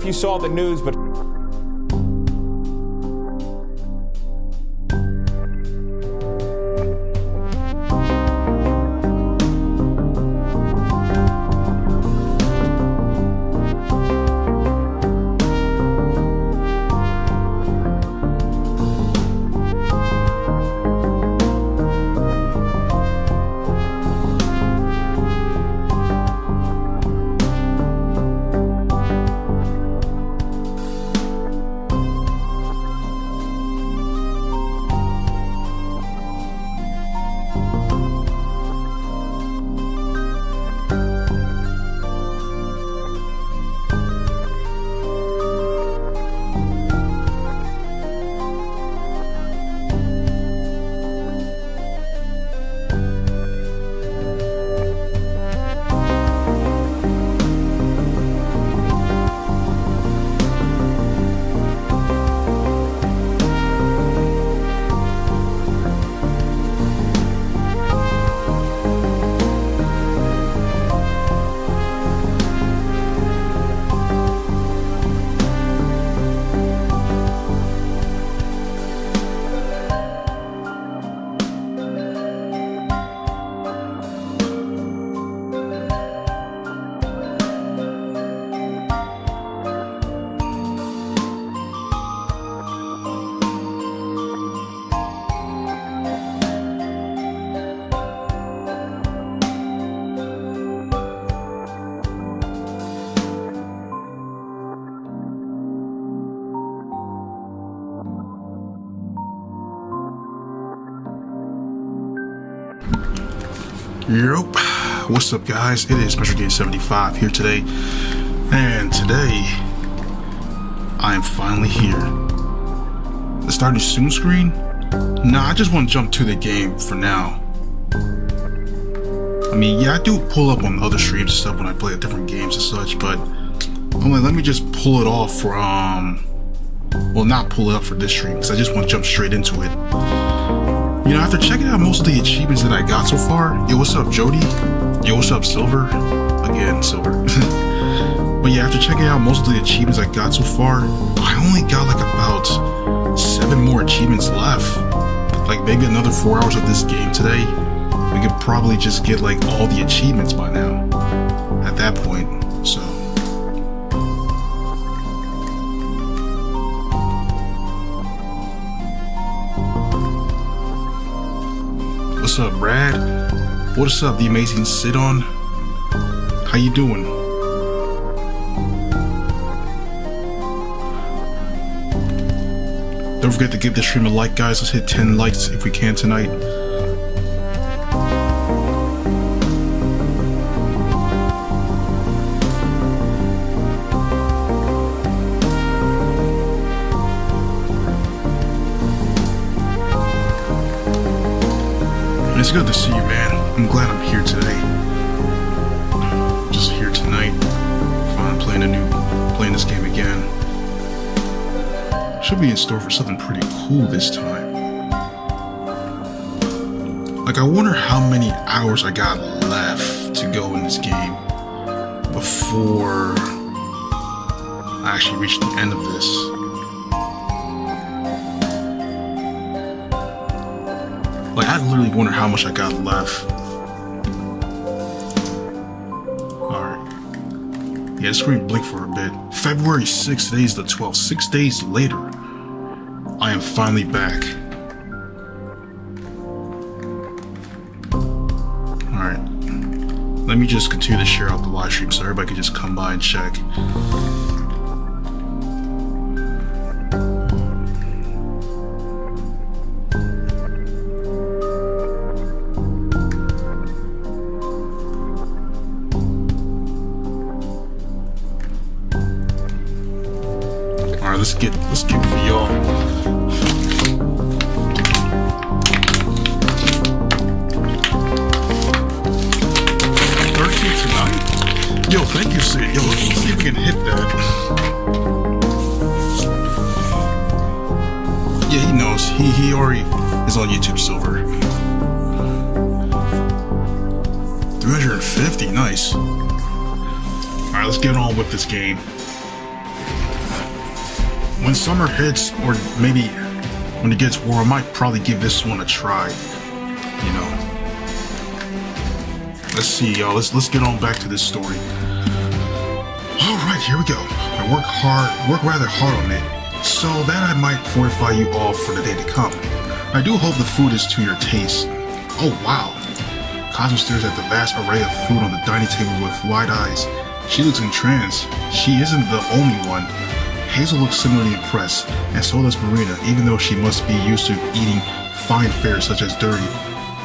if you saw the news, but Yup, what's up guys, it is Special Game 75 here today, and today I am finally here. The starting soon screen? Nah, I just want to jump to the game for now. I mean, yeah, I do pull up on other streams and stuff when I play different games and such, but I'm like, let me just pull it off from, well, not pull it up for this stream, because I just want to jump straight into it. You know, after checking out most of the achievements that I got so far, yo, what's up, Jody? Yo, what's up, Silver? Again, Silver. But yeah, after checking out most of the achievements I got so far, I only got like about 7 more achievements left. Like maybe another 4 hours of this game today, we could probably just get like all the achievements by now. At that point, so. What's up, Brad? What's up, the amazing Sidon? How you doing? Don't forget to give this stream a like, guys. Let's hit 10 likes if we can tonight. It's good to see you, man. I'm glad I'm here today. Just here tonight. Fine, playing this game again. Should be in store for something pretty cool this time. Like, I wonder how many hours I got left to go in this game before I actually reach the end of this. Like, I literally wonder how much I got left. Alright. Yeah, the screen blinked for a bit. February 6th, today's the 12th. 6 days later, I am finally back. Alright. Let me just continue to share out the live stream so everybody can just come by and check. Let's get for y'all. Yo, thank you, Sid. Yo, let's see if we can hit that. Yeah, he knows. He already is on YouTube Silver. 350, nice. Alright, let's get on with this game. when summer hits, or maybe when it gets warm, I might probably give this one a try. You know. Let's see, y'all. Let's get on back to this story. All right, here we go. I work rather hard on it, so that I might fortify you all for the day to come. I do hope the food is to your taste. Oh wow. Cosmo stares at the vast array of food on the dining table with wide eyes. She looks entranced. She isn't the only one. Hazel looks similarly impressed, and so does Marina, even though she must be used to eating fine fare such as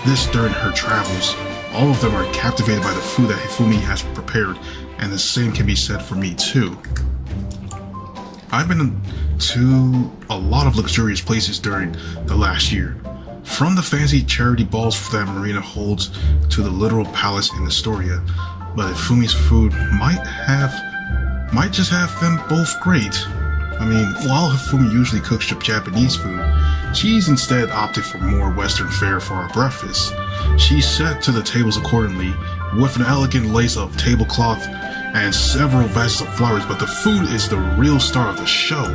this during her travels. All of them are captivated by the food that Hifumi has prepared, and the same can be said for me too. I've been to a lot of luxurious places during the last year. From the fancy charity balls that Marina holds to the literal palace in Astoria, but Hifumi's food might just have them both great. I mean, while Hifumi usually cooks Japanese food, she's instead opted for more Western fare for our breakfast. She set to the tables accordingly, with an elegant lace of tablecloth and several vases of flowers, but the food is the real star of the show.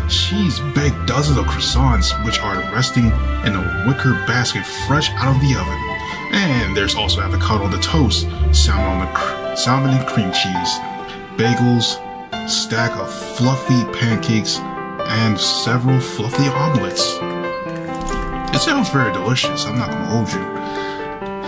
She's baked dozens of croissants, which are resting in a wicker basket fresh out of the oven. And there's also avocado on the toast, salmon and cream cheese, bagels, stack of fluffy pancakes, and several fluffy omelets. It sounds very delicious, I'm not gonna hold you.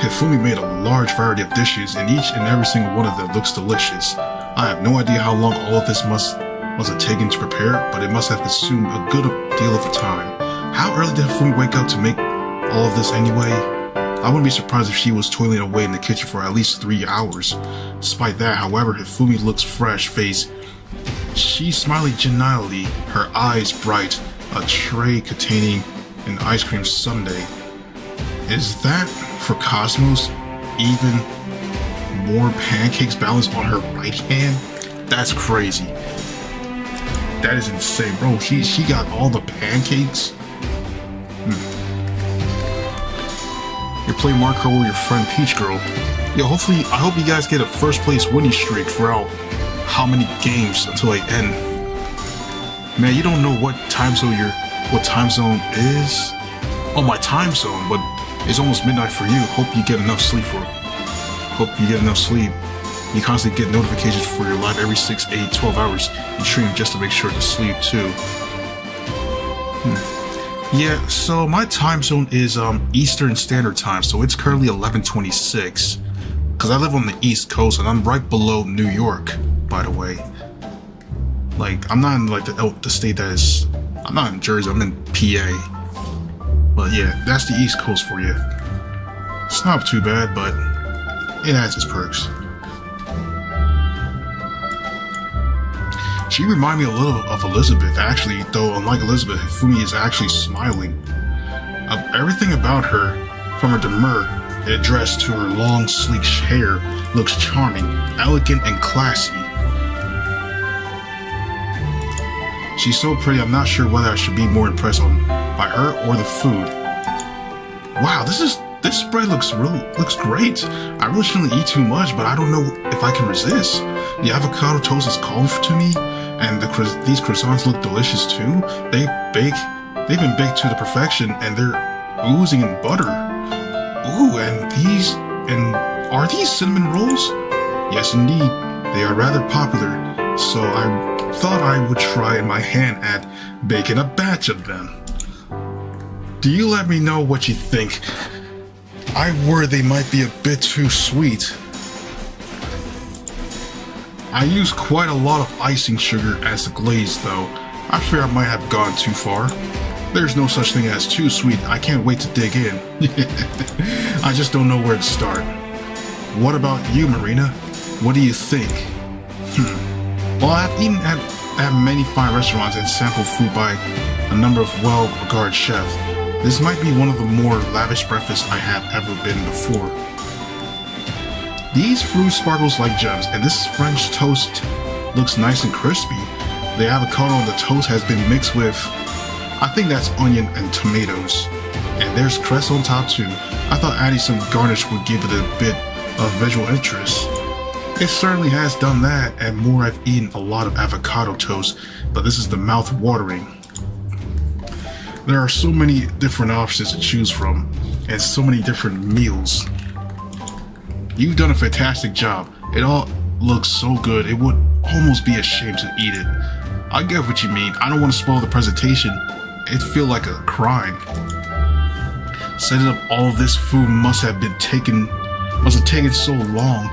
Hifumi made a large variety of dishes, and each and every single one of them looks delicious. I have no idea how long all of this must have taken to prepare, but it must have consumed a good deal of time. How early did Hifumi wake up to make all of this anyway? I wouldn't be surprised if she was toiling away in the kitchen for at least 3 hours. Despite that, however, Hifumi looks fresh-faced. She's smiling genially, her eyes bright, a tray containing an ice cream sundae. Is that, for Cosmos, even more pancakes balanced on her right hand? That's crazy. That is insane, bro. She got all the pancakes. You're playing Marco with your friend Peach Girl. Yo, I hope you guys get a first place winning streak throughout how many games until they end. Man, you don't know what time zone is? Oh, my time zone, but it's almost midnight for you. Hope you get enough sleep You constantly get notifications for your live every 6, 8, 12 hours. You stream just to make sure to sleep too. Yeah, so my time zone is Eastern Standard Time, so it's currently 11:26. Because I live on the East Coast and I'm right below New York, by the way. Like, I'm not in like the state that is... I'm not in Jersey, I'm in PA. But yeah, that's the East Coast for you. It's not too bad, but it has its perks. She reminded me a little of Elizabeth, actually, though unlike Elizabeth, Hifumi is actually smiling. Everything about her, from her demure address to her long, sleek hair, looks charming, elegant, and classy. She's so pretty, I'm not sure whether I should be more impressed by her or the food. Wow, this spread looks great. I really shouldn't eat too much, but I don't know if I can resist. The avocado toast is calling to me, and these croissants look delicious too. They've been baked to the perfection, and they're oozing in butter. Ooh, and are these cinnamon rolls? Yes, indeed. They are rather popular, so I thought I would try my hand at baking a batch of them. Do you let me know what you think? I worry they might be a bit too sweet. I use quite a lot of icing sugar as the glaze though. I fear I might have gone too far. There's no such thing as too sweet. I can't wait to dig in. I just don't know where to start. What about you, Marina? What do you think? Well, I've eaten at many fine restaurants and sampled food by a number of well-regarded chefs. This might be one of the more lavish breakfasts I have ever been before. These fruit sparkles like gems, and this French toast looks nice and crispy. The avocado on the toast has been mixed with, I think that's onion and tomatoes. And there's cress on top too. I thought adding some garnish would give it a bit of visual interest. It certainly has done that, and more. I've eaten a lot of avocado toast but this is the mouth-watering. There are so many different options to choose from, and so many different meals. You've done a fantastic job. It all looks so good, it would almost be a shame to eat it. I get what you mean. I don't want to spoil the presentation. It feels like a crime. Setting up all of this food must have taken so long,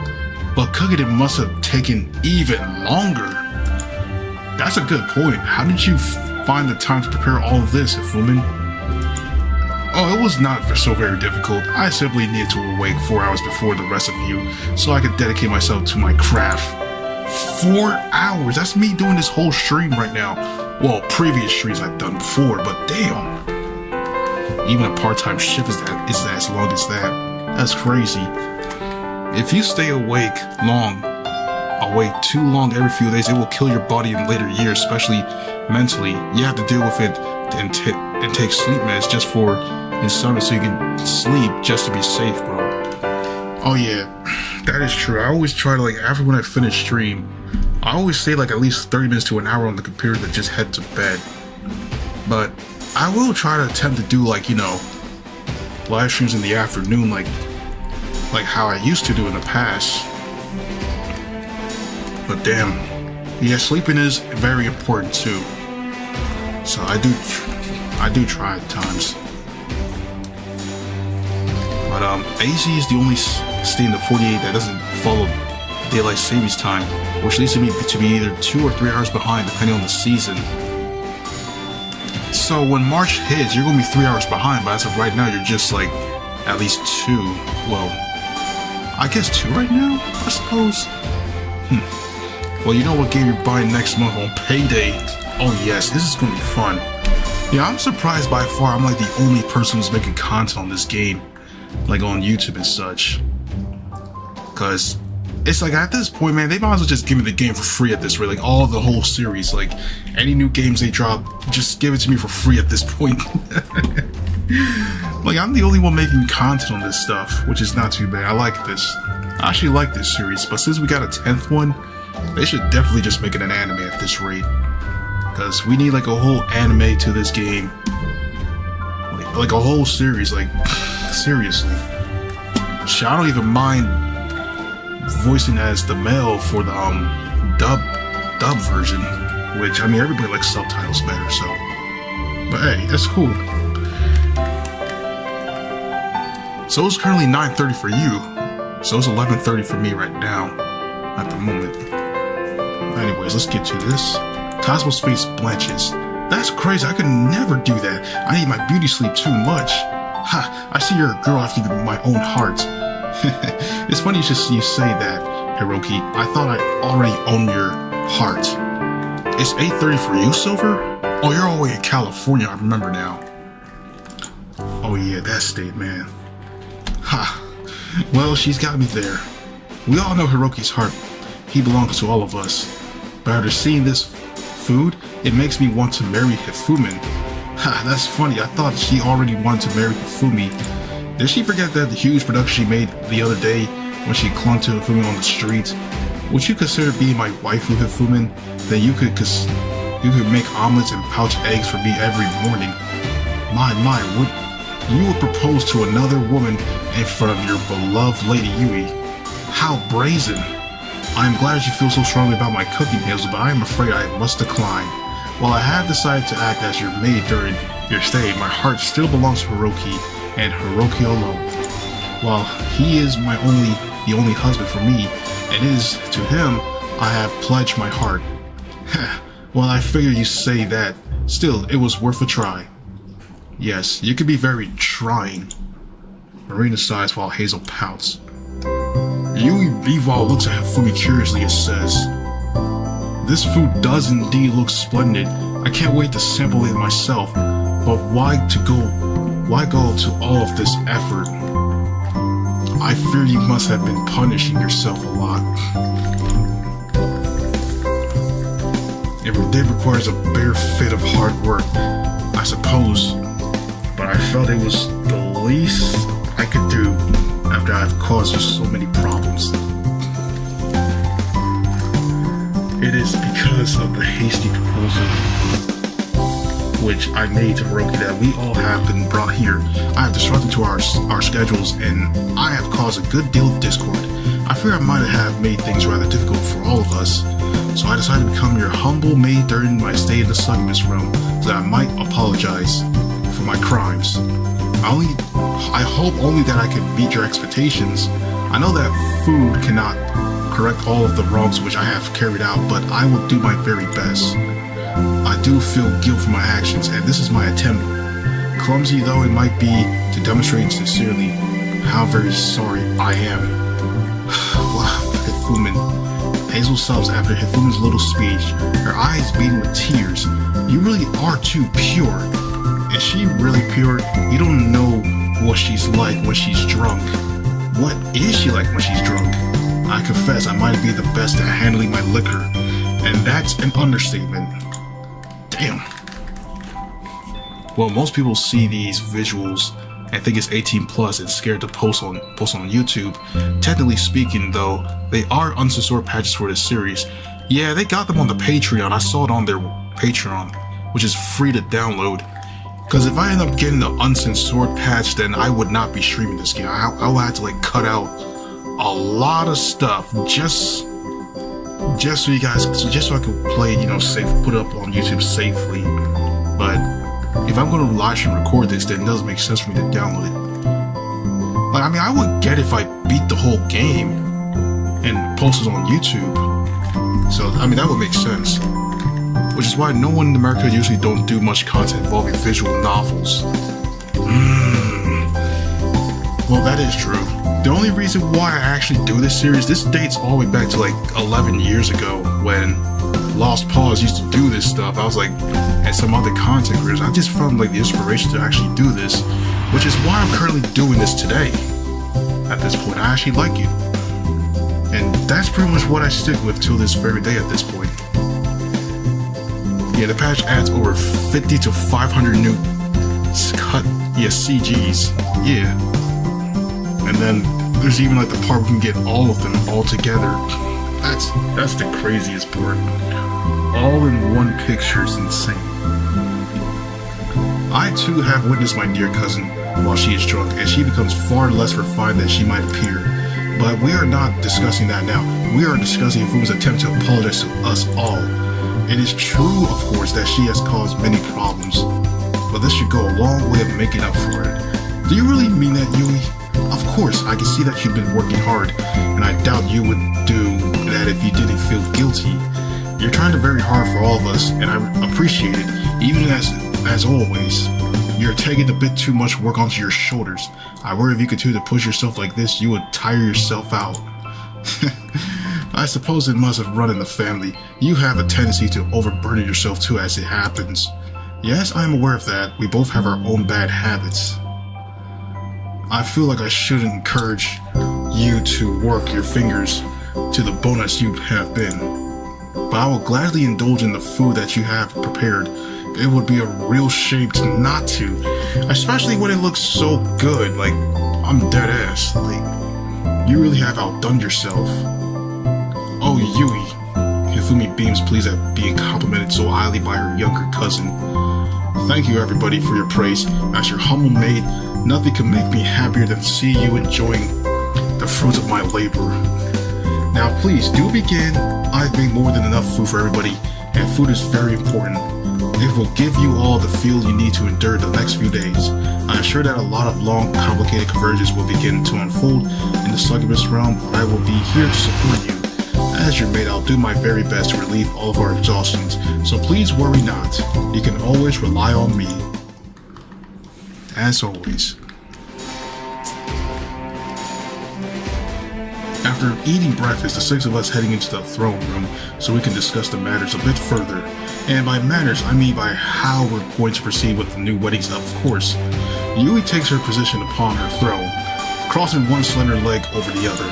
but cooking it must have taken even longer. That's a good point. How did you find the time to prepare all of this, Hifumen? Oh, it was not so very difficult. I simply needed to awake 4 hours before the rest of you, so I could dedicate myself to my craft. 4 hours? That's me doing this whole stream right now. Well, previous streams I've done before, but damn. Even a part-time shift is as long as that. That's crazy. If you stay awake too long every few days, it will kill your body in later years, especially mentally. You have to deal with it and take sleep meds just for insomnia so you can sleep just to be safe, bro. Oh yeah, that is true. I always try to, like, after when I finish stream, I always stay like at least 30 minutes to an hour on the computer to just head to bed. But I will try to attempt to do, like, you know, live streams in the afternoon, like how I used to do in the past. But damn, yeah, sleeping is very important too. So I do try at times. But AZ is the only state in the 48 that doesn't follow daylight savings time, which leads me to be either 2 or 3 hours behind depending on the season. So when March hits, you're gonna be 3 hours behind, but as of right now, you're just like at least 2. Well, I guess 2 right now, I suppose. Well, you know what game you're buying next month on payday? Oh yes, this is gonna be fun. Yeah, I'm surprised by far I'm like the only person who's making content on this game, like on YouTube and such. Cause it's like at this point, man, they might as well just give me the game for free at this rate. Like all of the whole series, like any new games they drop, just give it to me for free at this point. Like I'm the only one making content on this stuff, which is not too bad. I like this. I actually like this series, but since we got a 10th one, they should definitely just make it an anime at this rate. Because we need like a whole anime to this game. Like a whole series, like seriously. Shit, I don't even mind voicing as the male for the dub version. Which, I mean, everybody likes subtitles better, so. But hey, that's cool. So it's currently 9:30 for you. So it's 11:30 for me right now. At the moment. Anyways, let's get to this. Cosmo's face blanches. That's crazy, I could never do that. I need my beauty sleep too much. Ha, I see you're a girl after my own heart. It's funny you say that, Hiroki. I thought I already owned your heart. It's 8:30 for you, Silver? Oh, you're all the way in California, I remember now. Oh yeah, that state, man. Ha. Well, she's got me there. We all know Hiroki's heart. He belongs to all of us. But after seeing this food, it makes me want to marry Hifumen. Ha, that's funny. I thought she already wanted to marry Hifumi. Did she forget that the huge production she made the other day when she clung to Hifumen on the street? Would you consider being my waifu, Hifumen? Then you could make omelets and pouch eggs for me every morning. My, you would propose to another woman in front of your beloved Lady Yui. How brazen. I am glad you feel so strongly about my cooking skills, but I am afraid I must decline. While I have decided to act as your maid during your stay, my heart still belongs to Hiroki, and Hiroki alone. While he is the only husband for me, and it is to him I have pledged my heart. Well, I figure you say that. Still, it was worth a try. Yes, you can be very trying. Marina sighs while Hazel pouts. Yui Bivol looks at Hifumi curiously and says, "This food does indeed look splendid. I can't wait to sample it myself, but why go to all of this effort? I fear you must have been punishing yourself a lot. It requires a bare fit of hard work, I suppose, but I felt it was the least I could do after I've caused you so many problems. it is because of the hasty proposal which I made to Hiroki that we all have been brought here. I have disrupted to our schedules, and I have caused a good deal of discord. I fear I might have made things rather difficult for all of us, so I decided to become your humble maid during my stay in the Succubus realm, so that I might apologize for my crimes. I hope only that I can meet your expectations. I know that food cannot correct all of the wrongs which I have carried out, but I will do my very best. I do feel guilt for my actions, and this is my attempt. Clumsy though it might be, to demonstrate sincerely how very sorry I am. Wow, Hifumin. Hazel sobs after Hifumin's little speech, her eyes beating with tears. You really are too pure. Is she really pure? You don't know what she's like when she's drunk. What is she like when she's drunk? I confess I might be the best at handling my liquor, and that's an understatement. Damn. Well, most people see these visuals and think it's 18 plus and scared to post on YouTube. Technically speaking, though, they are uncensored patches for this series. Yeah, they got them on the Patreon. I saw it on their Patreon, which is free to download. Because if I end up getting the uncensored patch, then I would not be streaming this game. I would have to like cut out a lot of stuff just so you guys, just so I could play it, you know, safe, put it up on YouTube safely. But if I'm going to live stream record this, then it doesn't make sense for me to download it. Like, I mean, I would get if I beat the whole game and post it on YouTube. So, I mean, that would make sense. Which is why no one in America usually don't do much content involving visual novels. Well, that is true. The only reason why I actually do this series, this dates all the way back to like 11 years ago when Lost Paws used to do this stuff. I was like, and some other content creators, I just found like the inspiration to actually do this, which is why I'm currently doing this today. At this point, I actually like it. And that's pretty much what I stick with till this very day at this point. Yeah, the patch adds over 50 to 500 new CGs. Yeah. And then there's even like the part where we can get all of them all together. That's the craziest part. All in one picture is insane. I too have witnessed my dear cousin while she is drunk, and she becomes far less refined than she might appear. But we are not discussing that now. We are discussing Fumi's attempt to apologize to us all. It is true, of course, that she has caused many problems, but this should go a long way of making up for it. Do you really mean that, Yui? Of course, I can see that you've been working hard, and I doubt you would do that if you didn't feel guilty. You're trying very hard for all of us, and I appreciate it, even as always. You're taking a bit too much work onto your shoulders. I worry if you continue to push yourself like this, you would tire yourself out. I suppose it must have run in the family. You have a tendency to overburden yourself too as it happens. Yes, I am aware of that. We both have our own bad habits. I feel like I should encourage you to work your fingers to the bone as you have been. But I will gladly indulge in the food that you have prepared. It would be a real shame to not to, especially when it looks so good. Like, I'm dead ass. Like, you really have outdone yourself. Oh, Yui. Hifumi beams pleased at being complimented so highly by her younger cousin. Thank you everybody for your praise. As your humble maid, nothing can make me happier than to see you enjoying the fruits of my labor. Now please do begin. I've made more than enough food for everybody, and food is very important. It will give you all the fuel you need to endure the next few days. I am sure that a lot of long, complicated conversions will begin to unfold in the Succubus realm, but I will be here to support you. As your maid, I'll do my very best to relieve all of our exhaustions, so please worry not. You can always rely on me. As always. After eating breakfast, the six of us heading into the throne room so we can discuss the matters a bit further. And by matters, I mean by how we're going to proceed with the new weddings, of course. Yui takes her position upon her throne, crossing one slender leg over the other,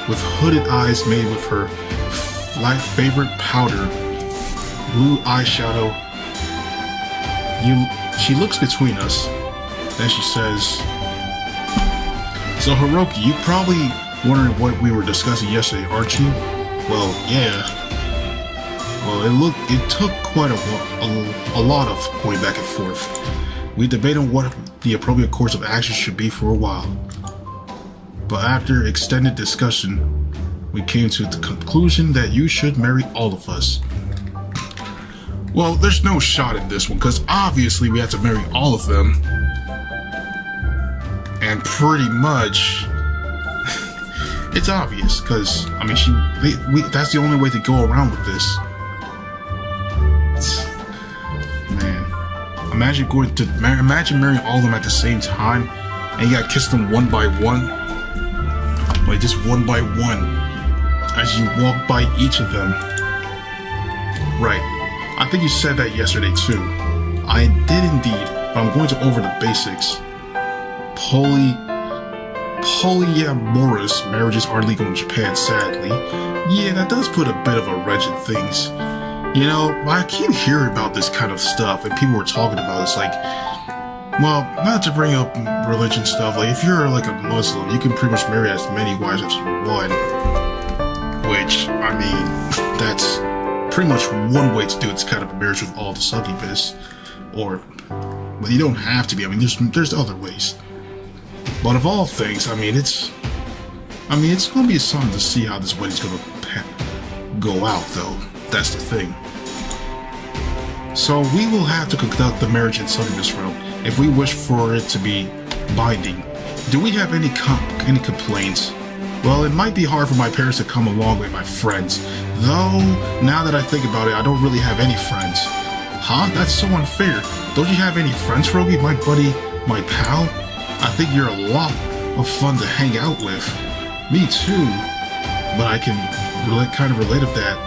with hooded eyes made with her favorite powder, blue eyeshadow. She looks between us, then she says, "So Hiroki, you probably wondering what we were discussing yesterday, aren't you?" "Well, yeah." Well, it took quite a lot of going back and forth. We debated on what the appropriate course of action should be for a while. But after extended discussion, we came to the conclusion that you should marry all of us. Well, there's no shot in this one, because obviously we have to marry all of them. And pretty much, it's obvious, because, I mean, that's the only way to go around with this. Man, imagine marrying all of them at the same time, and you gotta kiss them one by one. Like, just one by one, as you walk by each of them. Right. I think you said that yesterday too. I did indeed, but I'm going to over the basics. Polyamorous marriages are legal in Japan, sadly. Yeah, that does put a bit of a wrench in things. You know, I keep hearing about this kind of stuff, and people were talking about it. It's like, well, not to bring up religion stuff, like if you're like a Muslim, you can pretty much marry as many wives as you want. Which, I mean, that's pretty much one way to do it's kind of a marriage with all the succubus, but you don't have to be. I mean, there's other ways. But of all things, I mean, it's gonna be something to see how this wedding's gonna go out, though. That's the thing. So we will have to conduct the marriage in succubus realm if we wish for it to be binding. Do we have any complaints? Well, it might be hard for my parents to come along with my friends. Though, now that I think about it, I don't really have any friends. Huh? That's so unfair. Don't you have any friends, Rogi? My buddy, my pal? I think you're a lot of fun to hang out with. Me too. But I can kind of relate to that.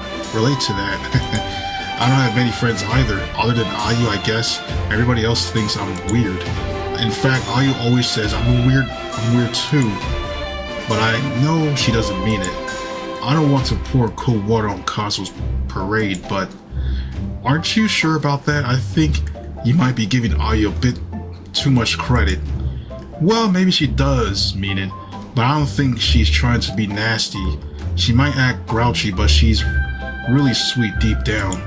I don't have many friends either, other than Ayu, I guess. Everybody else thinks I'm weird. In fact, Ayu always says I'm weird too. But I know she doesn't mean it. I don't want to pour cold water on Kazu's parade, but aren't you sure about that? I think you might be giving Ayu a bit too much credit. Well, maybe she does mean it, but I don't think she's trying to be nasty. She might act grouchy, but she's really sweet deep down.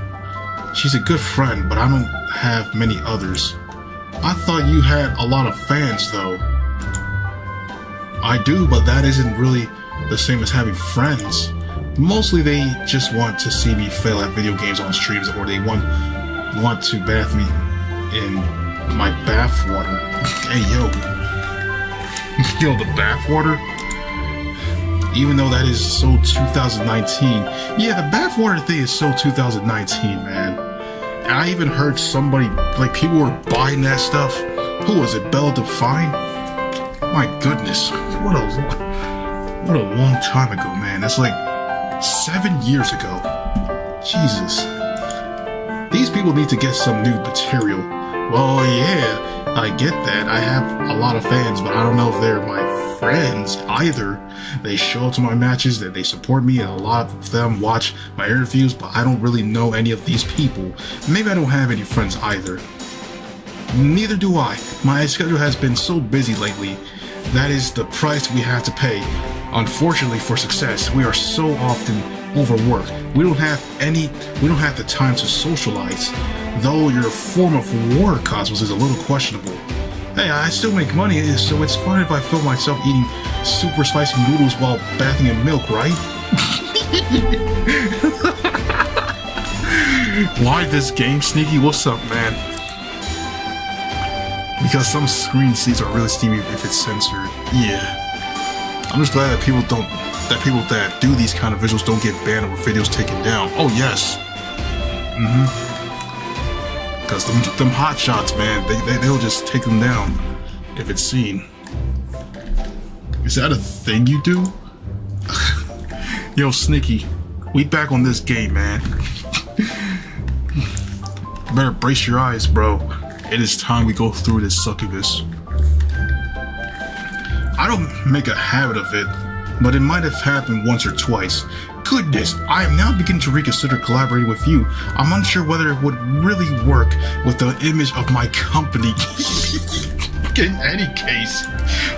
She's a good friend, but I don't have many others. I thought you had a lot of fans, though. I do, but that isn't really the same as having friends. Mostly they just want to see me fail at video games on streams, or they want to bath me in my bath water. Hey, yo. Yo, the bath water? Even though that is so 2019. Yeah, the bath water thing is so 2019, man. And I even heard somebody, like, people were buying that stuff. Who was it, Bella Define? My goodness, what a long time ago, man. That's like 7 years ago. Jesus. These people need to get some new material. Well, yeah, I get that. I have a lot of fans, but I don't know if they're my friends either. They show up to my matches, that they support me, and a lot of them watch my interviews, but I don't really know any of these people. Maybe I don't have any friends either. Neither do I. My schedule has been so busy lately. That is the price we have to pay. Unfortunately for success, we are so often overworked. We don't have the time to socialize. Though your form of war, Cosmos, is a little questionable. Hey, I still make money, so it's fine if I film myself eating super spicy noodles while bathing in milk, right? Why this game, Sneaky? What's up, man? Because some screen seeds are really steamy if it's censored. Yeah. I'm just glad that people that do these kind of visuals don't get banned or videos taken down. Oh yes. Because them hot shots, man, they'll just take them down if it's seen. Is that a thing you do? Yo, Sneaky, we back on this game, man. Better brace your eyes, bro. It is time we go through this succubus. I don't make a habit of it, but it might have happened once or twice. Goodness, I am now beginning to reconsider collaborating with you. I'm unsure whether it would really work with the image of my company. In any case,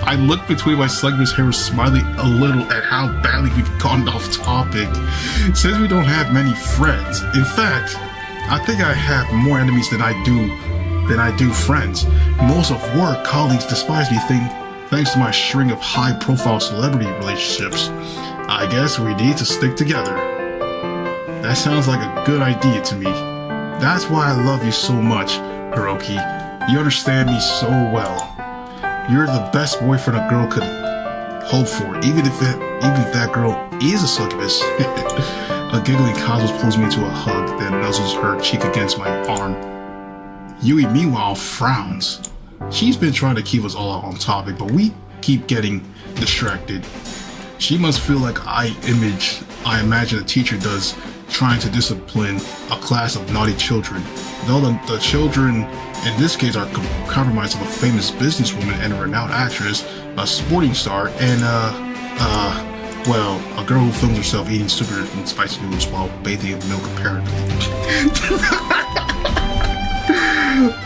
I looked between my Succubus hair, smiling a little at how badly we've gone off topic. Since we don't have many friends, in fact, I think I have more enemies than I do friends. Most of work colleagues despise me thanks to my string of high-profile celebrity relationships. I guess we need to stick together. That sounds like a good idea to me. That's why I love you so much, Hiroki. You understand me so well. You're the best boyfriend a girl could hope for, even if that girl is a succubus. A giggling Cosmos pulls me into a hug, then nuzzles her cheek against my arm. Yui, meanwhile, frowns. She's been trying to keep us all on topic, but we keep getting distracted. She must feel like I imagine a teacher does, trying to discipline a class of naughty children. Though the children in this case are comprised of a famous businesswoman and a renowned actress, a sporting star, and well, a girl who films herself eating sugar and spicy noodles while bathing in milk apparently.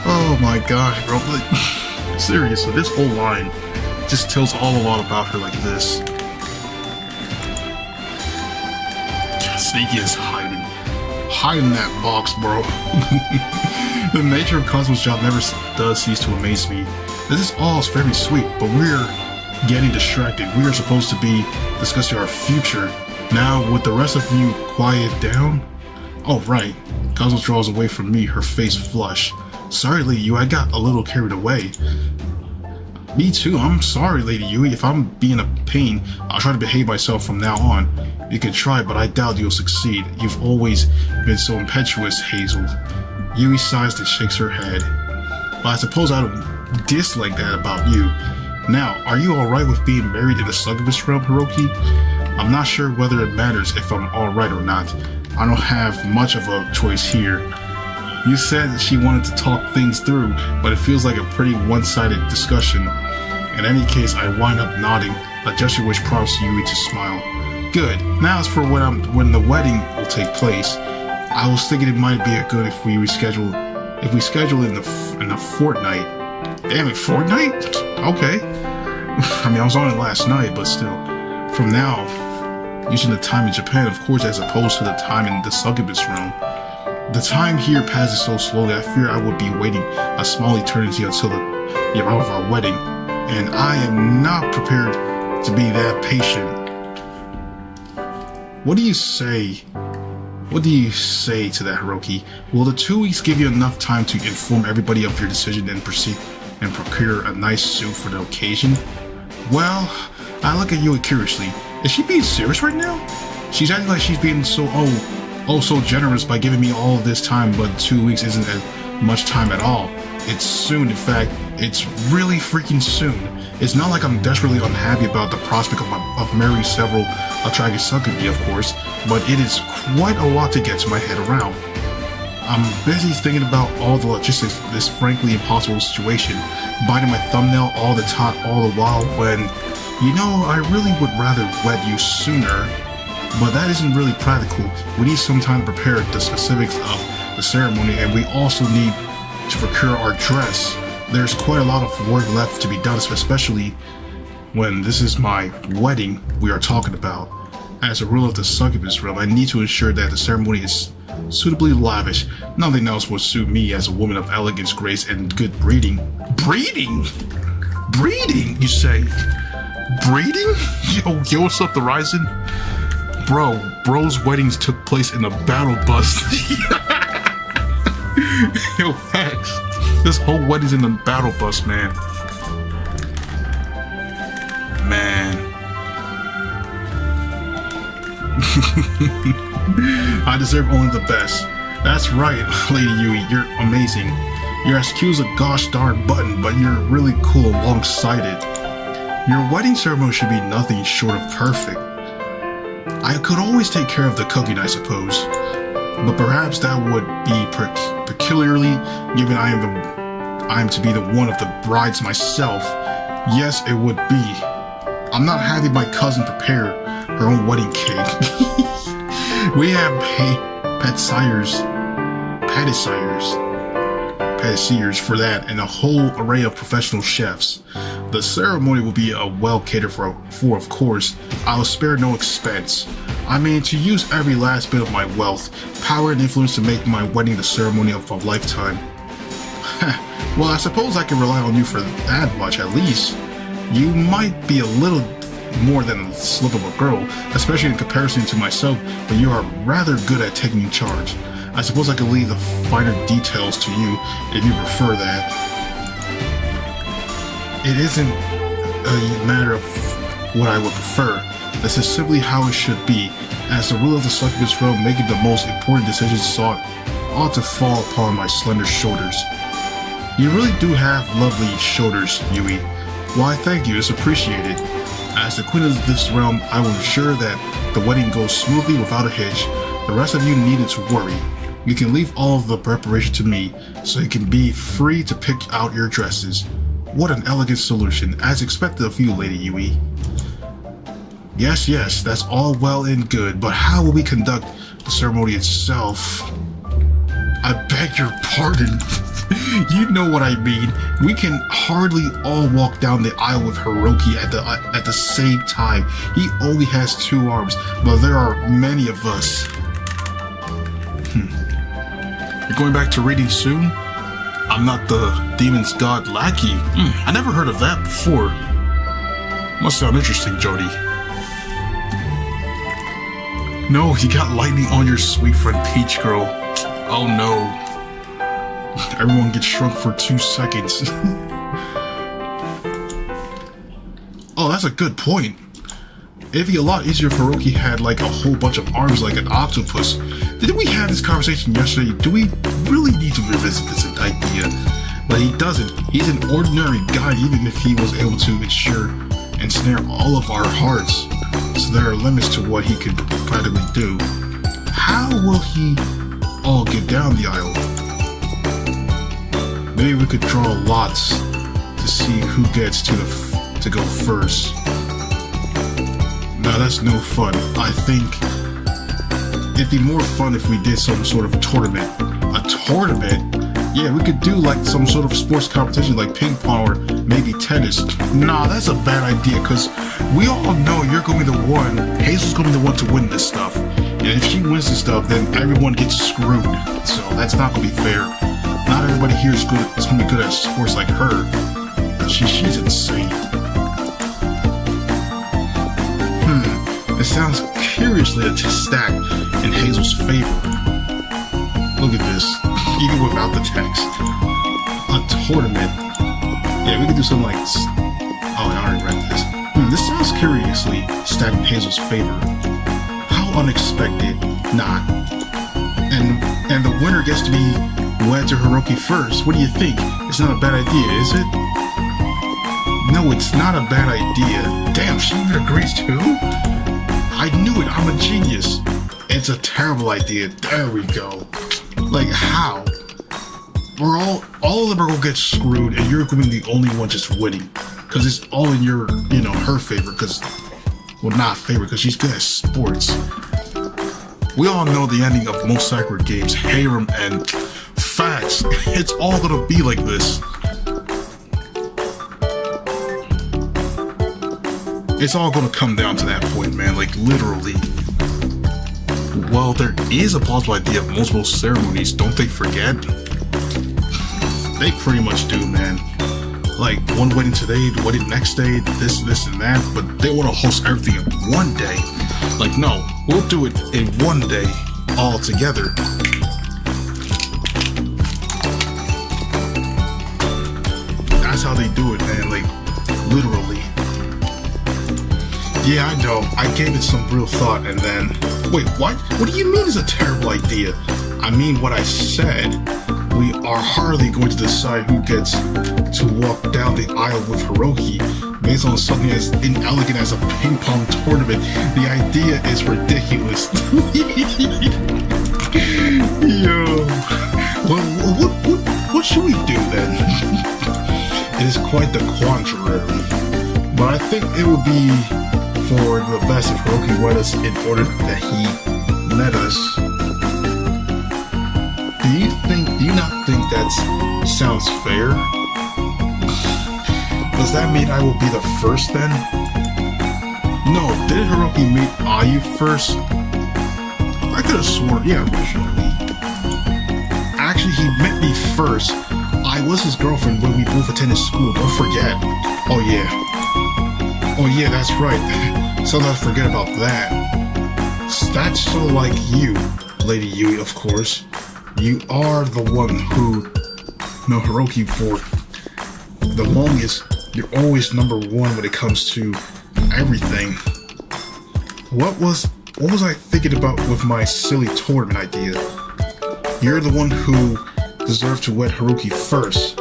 Oh my gosh, bro. But seriously, this whole line just tells all a lot about her like this. Sneaky is hiding. Hide in that box, bro. The nature of Cosmo's job never does cease to amaze me. This is all very sweet, but we're getting distracted. We are supposed to be discussing our future. Now, would the rest of you quiet down? Oh, right. Cosmo draws away from me, her face flush. Sorry, Lady Yui, I got a little carried away. Me too, I'm sorry, Lady Yui. If I'm being a pain, I'll try to behave myself from now on. You can try, but I doubt you'll succeed. You've always been so impetuous, Hazel. Yui sighs and shakes her head. But I suppose I don't dislike that about you. Now, are you alright with being married in the Succubus realm, Hiroki? I'm not sure whether it matters if I'm alright or not. I don't have much of a choice here. You said that she wanted to talk things through, but it feels like a pretty one-sided discussion. In any case, I wind up nodding, a gesture which prompts Yui to smile. Good. Now as for when the wedding will take place, I was thinking it might be good if we schedule it in a fortnight. Damn it, fortnight? Okay. I mean, I was on it last night, but still. From now, using the time in Japan, of course, as opposed to the time in the Succubus realm. The time here passes so slowly, I fear I would be waiting a small eternity until the hour of our wedding, and I am not prepared to be that patient. What do you say? What do you say to that, Hiroki? Will the 2 weeks give you enough time to inform everybody of your decision and proceed and procure a nice suit for the occasion? Well, I look at Yui curiously. Is she being serious right now? She's acting like she's being so generous by giving me all of this time, but 2 weeks isn't as much time at all. It's soon, in fact, it's really freaking soon. It's not like I'm desperately unhappy about the prospect of marrying several attractive succubi, of course, but it is quite a lot to get to my head around. I'm busy thinking about all the logistics of this frankly impossible situation, biting my thumbnail all the while when, I really would rather wed you sooner, but that isn't really practical. We need some time to prepare the specifics of the ceremony, and we also need to procure our dress. There's quite a lot of work left to be done, especially when this is my wedding we are talking about. As a rule of the Succubus realm, I need to ensure that the ceremony is suitably lavish. Nothing else would suit me as a woman of elegance, grace, and good breeding. Breeding? Breeding, you say? Breeding? Yo, what's up, the Ryzen? Bro's weddings took place in a battle bus. Yo, facts. This whole wedding's in the battle bus, man. I deserve only the best. That's right, Lady Yui, you're amazing. You're as cute as a gosh darn button, but you're really cool alongside it. Your wedding ceremony should be nothing short of perfect. I could always take care of the cooking, I suppose, but perhaps that would be peculiarly, given I am to be the one of the brides myself. Yes, it would be. I'm not having my cousin prepare her own wedding cake. We have pastiers for that and a whole array of professional chefs. The ceremony will be well catered for, of course. I'll spare no expense. I mean, to use every last bit of my wealth, power, and influence to make my wedding the ceremony of a lifetime. Well, I suppose I can rely on you for that much, at least. You might be a little more than a slip of a girl, especially in comparison to myself, but you are rather good at taking charge. I suppose I could leave the finer details to you if you prefer that. It isn't a matter of what I would prefer. This is simply how it should be. As the ruler of the Succubus realm, making the most important decisions ought to fall upon my slender shoulders. You really do have lovely shoulders, Yui. Why, thank you, it's appreciated. As the queen of this realm, I will ensure that the wedding goes smoothly without a hitch. The rest of you needn't to worry. You can leave all of the preparation to me, so you can be free to pick out your dresses. What an elegant solution, as expected of you, Lady Yui. Yes, that's all well and good, but how will we conduct the ceremony itself? I beg your pardon. You know what I mean. We can hardly all walk down the aisle with Hiroki at the same time. He only has 2 arms, but there are many of us. You're going back to reading soon? I'm not the demon's god lackey. I never heard of that before. Must sound interesting, Jody. No, you got lightning on your sweet friend Peach Girl. Oh no. Everyone gets shrunk for 2 seconds. Oh, that's a good point. It'd be a lot easier if Hiroki had like a whole bunch of arms like an octopus. Didn't we have this conversation yesterday? Do we really need to revisit this idea? But he doesn't. He's an ordinary guy, even if he was able to ensnare all of our hearts. So there are limits to what he could practically do. How will he all get down the aisle? Maybe we could draw lots to see who gets to go first. No, that's no fun. I think it'd be more fun if we did some sort of tournament. A tournament? Yeah, we could do like some sort of sports competition like ping pong or maybe tennis. Nah, that's a bad idea because we all know you're going to be the one, Hazel's going to be the one to win this stuff. And if she wins this stuff, then everyone gets screwed. So that's not going to be fair. Not everybody here is going to be good at sports like her. She's insane. It sounds curiously stacked in Hazel's favor. Look at this, even without the text. A tournament. Yeah, we could do something like... Oh, I already read this. This sounds curiously stacked in Hazel's favor. How unexpected. Not. And the winner gets to be wed to Hiroki first. What do you think? It's not a bad idea, is it? No, it's not a bad idea. Damn, she even agrees too? I knew it, I'm a genius. It's a terrible idea. There we go. Like, how? We're all of them are gonna get screwed, and you're gonna be the only one just winning. Because it's all in your, her favor, well, not favor, because she's good at sports. We all know the ending of most Sakura games, harem and facts. It's all gonna be like this. It's all gonna come down to that point, man, like literally. Well, there is a plausible idea of multiple ceremonies, don't they forget? They pretty much do, man. Like, one wedding today, the wedding next day, this and that, but they want to host everything in one day. Like, no, we'll do it in one day, all together. That's how they do it, man, like, literally. Yeah, I know, I gave it some real thought and then... Wait, what? What do you mean it's a terrible idea? I mean what I said. We are hardly going to decide who gets to walk down the aisle with Hiroki based on something as inelegant as a ping pong tournament. The idea is ridiculous. Yo. Well, what should we do then? It is quite the quandary. But I think it would be for the best if Hiroki wed us in order that he let us. Do you you not think that sounds fair? Does that mean I will be the first then? No, did Hiroki meet Ayu first? I could have sworn, yeah, originally. Actually, he met me first. I was his girlfriend when we both attended school, don't forget. Oh yeah, that's right. Sometimes I forget about that. That's so like you, Lady Yui, of course. You are the one who know Hiroki for the longest. You're always number one when it comes to everything. What was I thinking about with my silly tournament idea? You're the one who deserved to wed Hiroki first.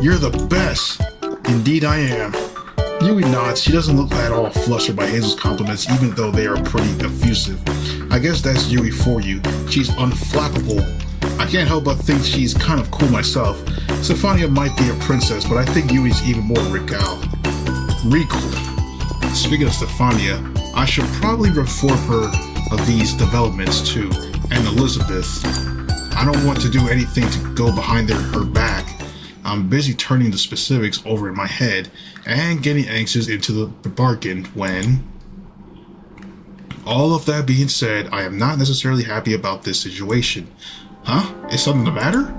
You're the best. Indeed I am. Yui nods. She doesn't look at all flustered by Hazel's compliments, even though they are pretty effusive. I guess that's Yui for you. She's unflappable. I can't help but think she's kind of cool myself. Stephania might be a princess, but I think Yui's even more regal. Speaking of Stephania, I should probably inform her of these developments too, and Elizabeth. I don't want to do anything to go behind her back. I'm busy turning the specifics over in my head and getting anxious into the bargain when... All of that being said, I am not necessarily happy about this situation. Huh? Is something the matter?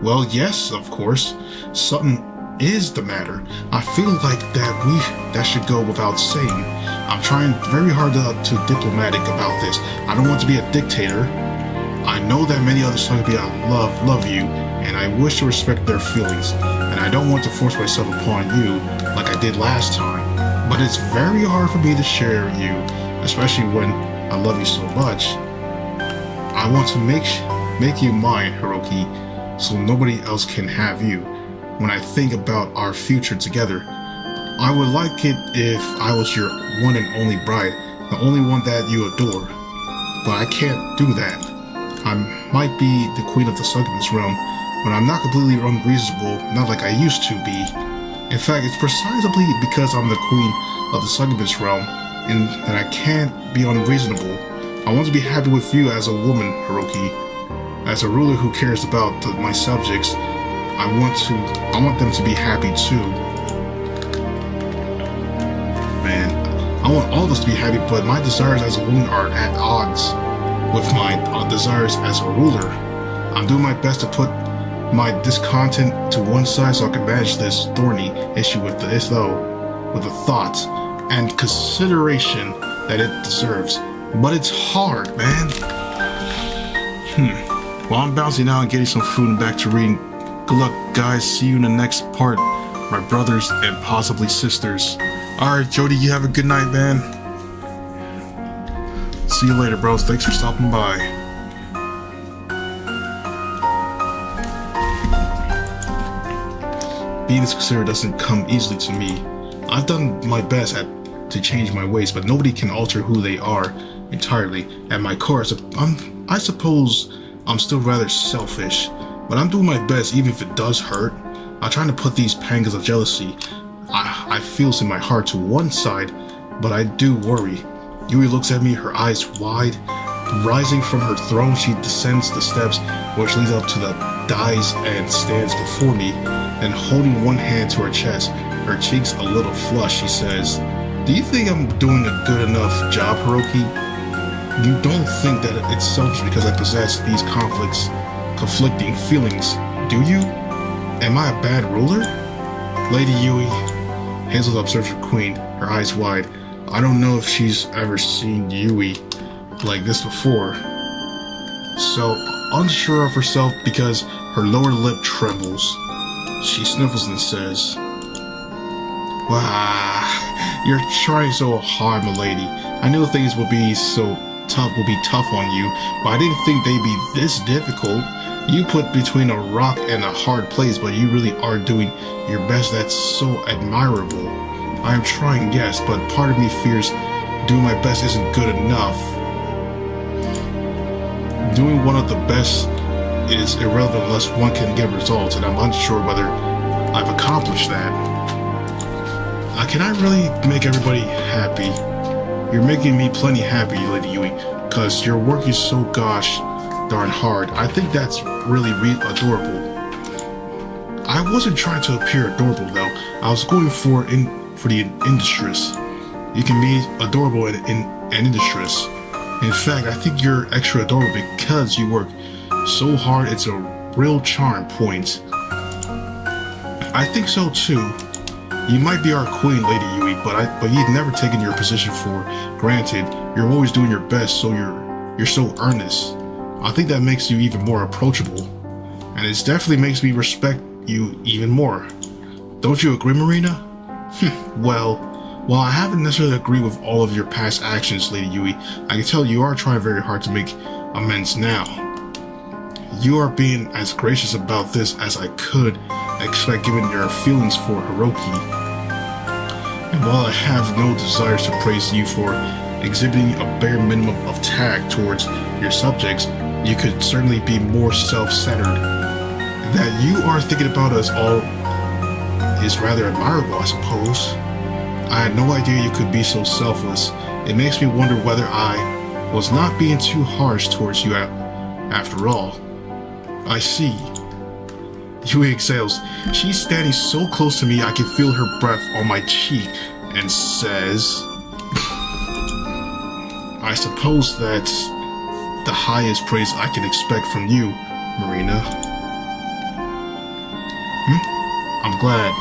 Well, yes, of course. Something is the matter. I feel like that should go without saying. I'm trying very hard to diplomatic about this. I don't want to be a dictator. I know that many other Succubus love you, and I wish to respect their feelings, and I don't want to force myself upon you like I did last time. But it's very hard for me to share you, especially when I love you so much. I want to make you mine, Hiroki, so nobody else can have you. When I think about our future together, I would like it if I was your one and only bride, the only one that you adore. But I can't do that. I might be the queen of the Succubus realm, but I'm not completely unreasonable, not like I used to be. In fact, it's precisely because I'm the queen of the Succubus realm, and that I can't be unreasonable. I want to be happy with you as a woman, Hiroki. As a ruler who cares about my subjects, I want them to be happy too. Man, I want all of us to be happy, but my desires as a woman are at odds with my desires as a ruler. I'm doing my best to put my discontent to one side so I can manage this thorny issue with the thoughts and consideration that it deserves. But it's hard, man. Well, I'm bouncing out and getting some food and back to reading. Good luck, guys. See you in the next part. My brothers and possibly sisters. Alright, Jody, you have a good night, man. See you later, bros. Thanks for stopping by. Being a Succubus doesn't come easily to me. I've done my best to change my ways, but nobody can alter who they are entirely. At my core, I suppose I'm still rather selfish, but I'm doing my best even if it does hurt. I'm trying to put these pangs of jealousy I feel in my heart to one side, but I do worry. Yui looks at me, her eyes wide. Rising from her throne, she descends the steps which leads up to the dais and stands before me, and holding one hand to her chest, her cheeks a little flushed, she says, "Do you think I'm doing a good enough job, Hiroki? You don't think that it's selfish because I possess these conflicting feelings, do you? Am I a bad ruler?" Lady Yui, Hazel observes her queen, her eyes wide. I don't know if she's ever seen Yui like this before. So unsure of herself because her lower lip trembles, she sniffles and says, "Wow, you're trying so hard, milady. I knew things would be tough on you, but I didn't think they'd be this difficult. You put between a rock and a hard place, but you really are doing your best. That's so admirable. I am trying, yes, but part of me fears doing my best isn't good enough. Doing one of the best is irrelevant unless one can get results, and I'm unsure whether I've accomplished that. Can I really make everybody happy? You're making me plenty happy, Lady Yui, because your work is so gosh darn hard. I think that's really adorable. I wasn't trying to appear adorable though. I was going for the industrious. You can be adorable and industrious. In fact, I think you're extra adorable because you work so hard. It's a real charm point. I think so too. You might be our queen, Lady Yui, but you've never taken your position for granted. You're always doing your best, so you're so earnest. I think that makes you even more approachable, and it definitely makes me respect you even more. Don't you agree, Marina? Well, while I haven't necessarily agreed with all of your past actions, Lady Yui, I can tell you are trying very hard to make amends now. You are being as gracious about this as I could expect given your feelings for Hiroki. And while I have no desires to praise you for exhibiting a bare minimum of tact towards your subjects, you could certainly be more self-centered. That you are thinking about us all is rather admirable, I suppose. I had no idea you could be so selfless. It makes me wonder whether I was not being too harsh towards you after all. I see. Yui exhales. She's standing so close to me I can feel her breath on my cheek and says, I suppose that's the highest praise I can expect from you, Marina. I'm glad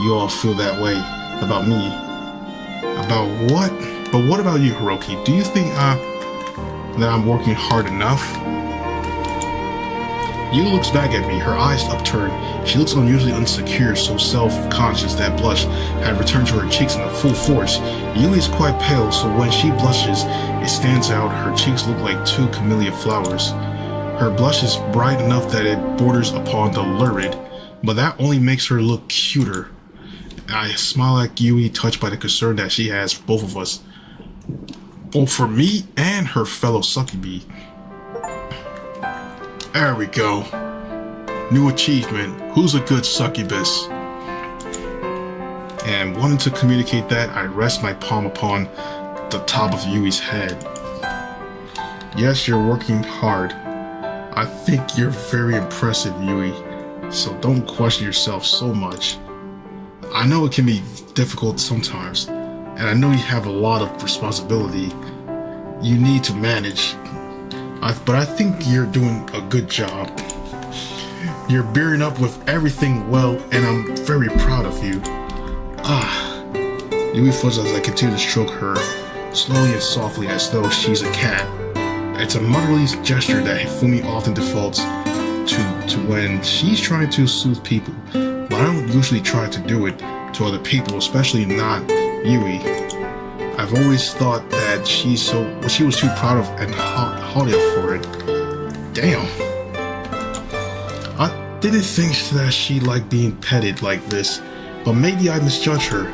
you all feel that way about me. About what? But what about you, Hiroki? Do you think that I'm working hard enough? Yu looks back at me, her eyes upturned. She looks unusually insecure, so self-conscious that blush had returned to her cheeks in full force. Yu is quite pale, so when she blushes, it stands out. Her cheeks look like two camellia flowers. Her blush is bright enough that it borders upon the lurid, but that only makes her look cuter. I smile at Yui, touched by the concern that she has for both of us. Both for me and her fellow Succubus. There we go. New achievement. Who's a good Succubus? And wanting to communicate that, I rest my palm upon the top of Yui's head. Yes, you're working hard. I think you're very impressive, Yui. So don't question yourself so much. I know it can be difficult sometimes, and I know you have a lot of responsibility you need to manage. But I think you're doing a good job. You're bearing up with everything well, and I'm very proud of you. Yui fuzzles as I continue to stroke her, slowly and softly as though she's a cat. It's a motherly gesture that Hifumi often defaults to when she's trying to soothe people, but I don't usually try to do it to other people, especially not Yui. I've always thought that she was too proud of and haughty for it. Damn. I didn't think that she liked being petted like this, but maybe I misjudged her.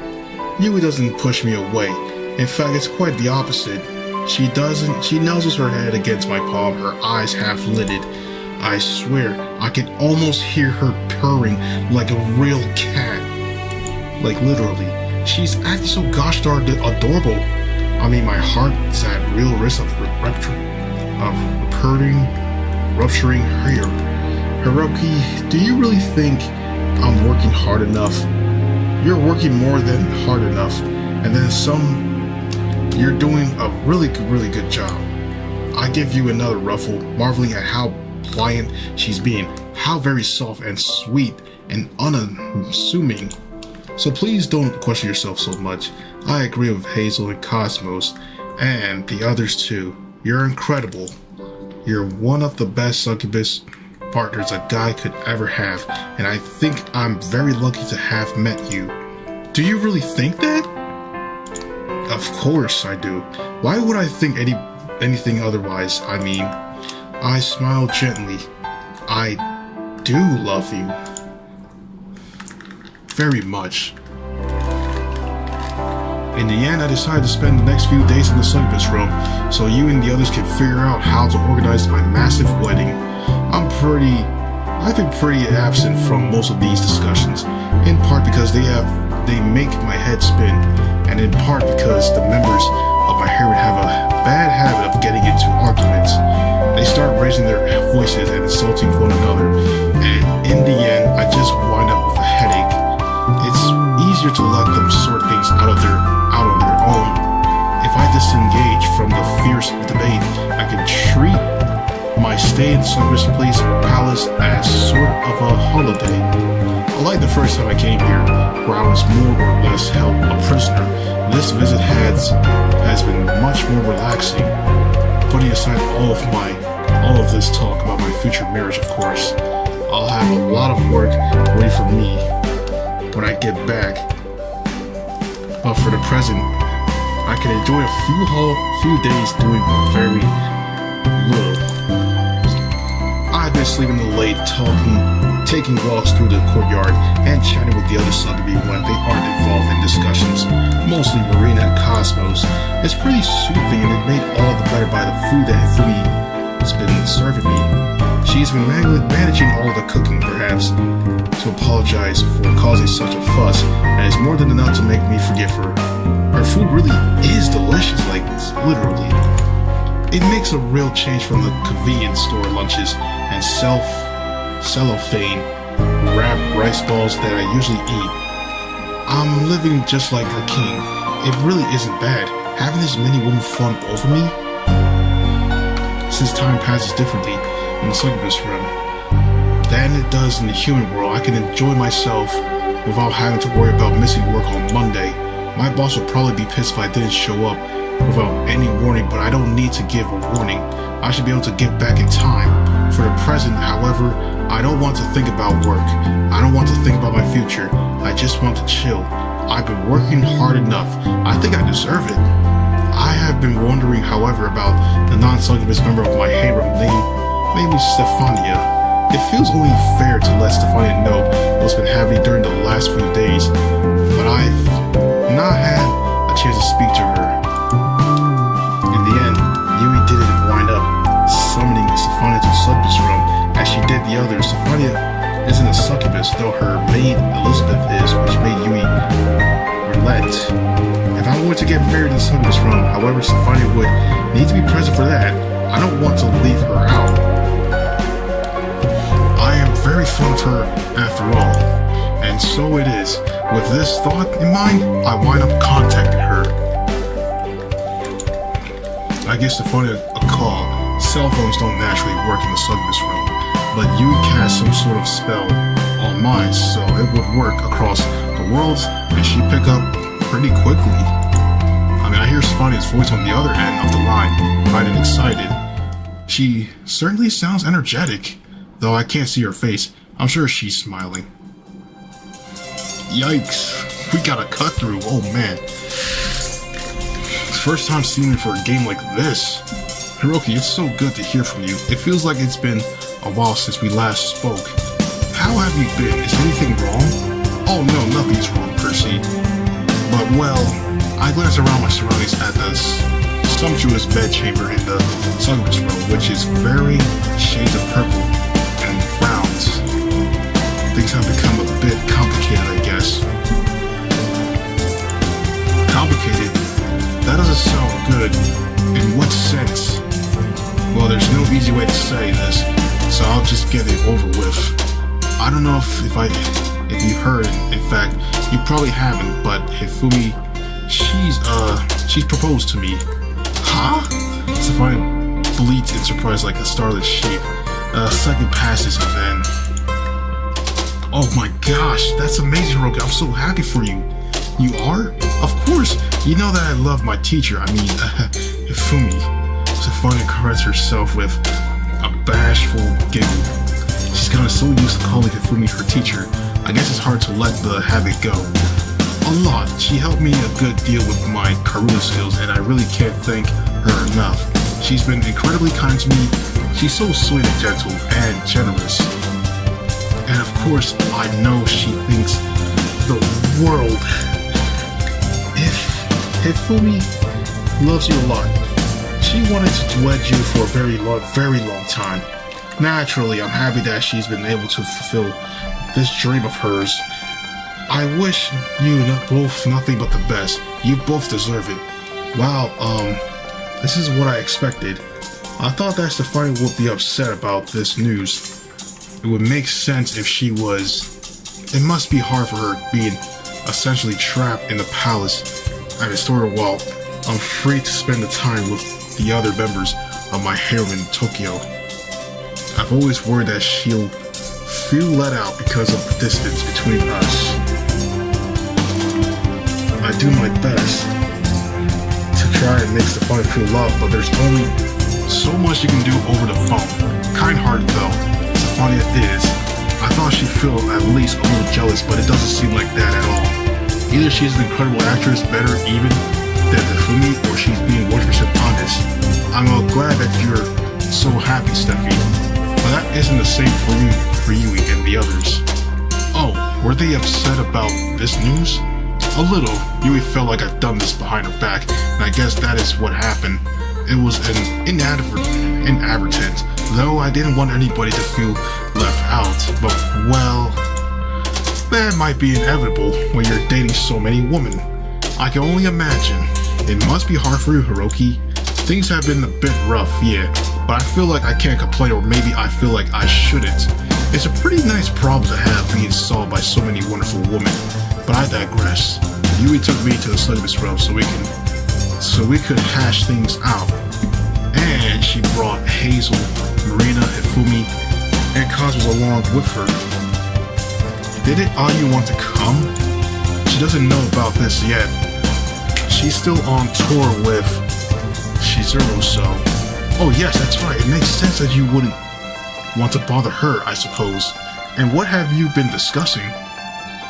Yui doesn't push me away. In fact, it's quite the opposite. She nuzzles her head against my palm, her eyes half lidded. I swear, I can almost hear her purring like a real cat. Like literally. She's acting so gosh darn adorable. I mean, my heart is at real risk of rupturing here. Hiroki, do you really think I'm working hard enough? You're working more than hard enough, and then some. You're doing a really good job. I give you another ruffle, marveling at how pliant she's being, how very soft and sweet and unassuming. So please don't question yourself so much. I agree with Hazel and Cosmos, and the others too. You're incredible. You're one of the best Succubus partners a guy could ever have, and I think I'm very lucky to have met you. Do you really think that? Of course I do. Why would I think anything otherwise? I mean, I smile gently. I do love you. Very much. In the end, I decided to spend the next few days in the Succubus room so you and the others can figure out how to organize my massive wedding. I've been pretty absent from most of these discussions, in part because they make my head spin, and in part because the members of my hair would have a bad habit of getting into arguments. They start raising their voices and insulting one another, and in the end, I just wind up with a headache. It's easier to let them sort things out on their own. If I disengage from the fierce debate, I can treat my stay in Succubus Palace as sort of a holiday. Unlike the first time I came here, where I was more or less held a prisoner, this visit has been much more relaxing. Putting aside all of this talk about my future marriage, of course, I'll have a lot of work waiting for me when I get back. But for the present, I can enjoy a few days doing very little. I've been sleeping late, taking walks through the courtyard, and chatting with the other Succubus when they aren't involved in discussions, mostly Marina and Cosmos. It's pretty soothing, and it made all the better by the food that Hifumi has been serving me. She's been managing all the cooking, perhaps, to apologize for causing such a fuss, and it's more than enough to make me forgive her. Her food really is delicious, like, literally. It makes a real change from the convenience store lunches and cellophane wrapped rice balls that I usually eat. I'm living just like a king. It really isn't bad, having this many women fawn over me. Since time passes differently in the Succubus realm than it does in the human world, I can enjoy myself without having to worry about missing work on Monday. My boss would probably be pissed if I didn't show up without any warning, but I don't need to give a warning. I should be able to get back in time. For the present, however, I don't want to think about work. I don't want to think about my future. I just want to chill. I've been working hard enough. I think I deserve it. I have been wondering, however, about the non-Succubus member of my harem named Stefania. It feels only fair to let Stefania know what's been happening during the last few days, but I've not had a chance to speak to her. In the end, Yui didn't wind up summoning Stefania to the Succubus realm as she did the others. Stefania isn't a Succubus, though her maid Elizabeth is, which made Yui relent. If I were to get married in the Succubus realm, however, Stefania would need to be present for that. I don't want to leave her out. I am very fond of her after all, and so it is. With this thought in mind, I wind up contacting her. I give Stefania a call. Cell phones don't naturally work in the Succubus realm, but you cast some sort of spell on mine, so it would work across the worlds, and she'd pick up pretty quickly. I mean, I hear Stefania's voice on the other end of the line, bright and excited. She certainly sounds energetic, though I can't see her face. I'm sure she's smiling. Yikes, we got a cut through, oh man. First time seeing me for a game like this. Hiroki, it's so good to hear from you. It feels like it's been a while since we last spoke. How have you been? Is anything wrong? Oh no, nothing's wrong, Percy. But well, I glance around my surroundings at the sumptuous bedchamber in the Succubus room, which is very shades of purple and frowns. Things have become a bit complicated, I guess. Complicated? That doesn't sound good. In what sense? Well, there's no easy way to say this, so I'll just get it over with. I don't know if you heard, in fact, you probably haven't, but Hifumi, she's proposed to me. Huh? Stefania bleats in surprise like a starlit sheep. A second passes and then... Oh my gosh, that's amazing, Hiroki. I'm so happy for you. You are? Of course! You know that I love my teacher, Hifumi. Stefania corrects herself with a bashful giggle. She's gotten so used to calling Hifumi her teacher, I guess it's hard to let the habit go. A lot. She helped me a good deal with my Karuna skills, and I really can't thank her enough. She's been incredibly kind to me. She's so sweet and gentle and generous. And of course, I know she thinks the world. Hifumi loves you a lot. She wanted to wed you for a very long time. Naturally, I'm happy that she's been able to fulfill this dream of hers. I wish you both nothing but the best. You both deserve it. Wow, This is what I expected. I thought that Stephania would be upset about this news. It would make sense if she was. It must be hard for her being essentially trapped in the palace at Historia while I'm free to spend the time with the other members of my harem in Tokyo. I've always worried that she'll feel let out because of the distance between us. I do my best to try and make Stephania feel loved, but there's only so much you can do over the phone. Kind-hearted though Stephania is, I thought she'd feel at least a little jealous, but it doesn't seem like that at all. Either she's an incredible actress, better even than Fumi, or she's being 100% honest. I'm glad that you're so happy, Steffi, but that isn't the same for Yui and the others. Oh, were they upset about this news? A little. Yui felt like I'd done this behind her back, and I guess that is what happened. It was an inadvertent, though I didn't want anybody to feel left out, but well, that might be inevitable when you're dating so many women. I can only imagine. It must be hard for you, Hiroki. Things have been a bit rough, yeah, but I feel like I can't complain, or maybe I feel like I shouldn't. It's a pretty nice problem to have being solved by so many wonderful women, but I digress. Yui took me to the Succubus realm so we could hash things out. And she brought Hazel, Marina, and Fumi, and Cosmos along with her. Did it Ayu want to come? She doesn't know about this yet. She's still on tour with Shizuru, so... Oh yes, that's right. It makes sense that you wouldn't want to bother her, I suppose. And what have you been discussing?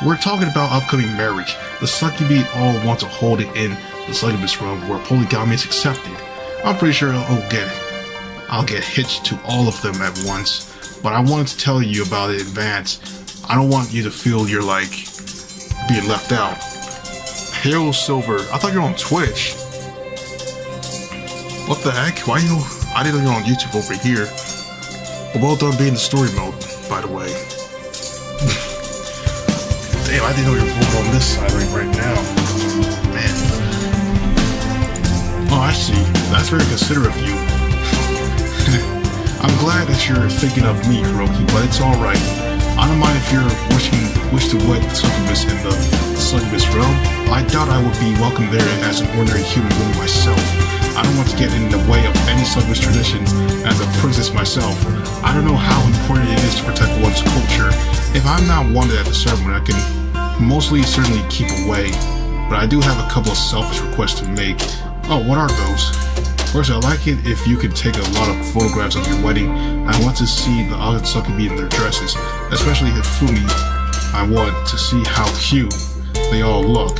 We're talking about upcoming marriage. The Succubi all want to hold it in the Succubus realm where polygamy is accepted. I'm pretty sure I'll get hitched to all of them at once, but I wanted to tell you about it in advance. I don't want you to feel you're like being left out. Hail Silver, I thought you were on Twitch. What the heck? Why you? I didn't know you're on YouTube over here. But well done being in the story mode, by the way. Damn, I didn't know you were over on this side right now. Man. Oh, I see. That's very considerate of you. I'm glad that you're thinking of me, Hiroki, but it's alright. I don't mind if you're wish to wed Succubus in the Succubus realm. I doubt I would be welcome there as an ordinary human woman myself. I don't want to get in the way of any Succubus traditions as a princess myself. I don't know how important it is to protect one's culture. If I'm not wanted at the ceremony, I can mostly certainly keep away. But I do have a couple of selfish requests to make. Oh, what are those? First, I'd like it if you could take a lot of photographs of your wedding. I want to see the other Succubi in their dresses, especially Hifumi. I want to see how cute they all look.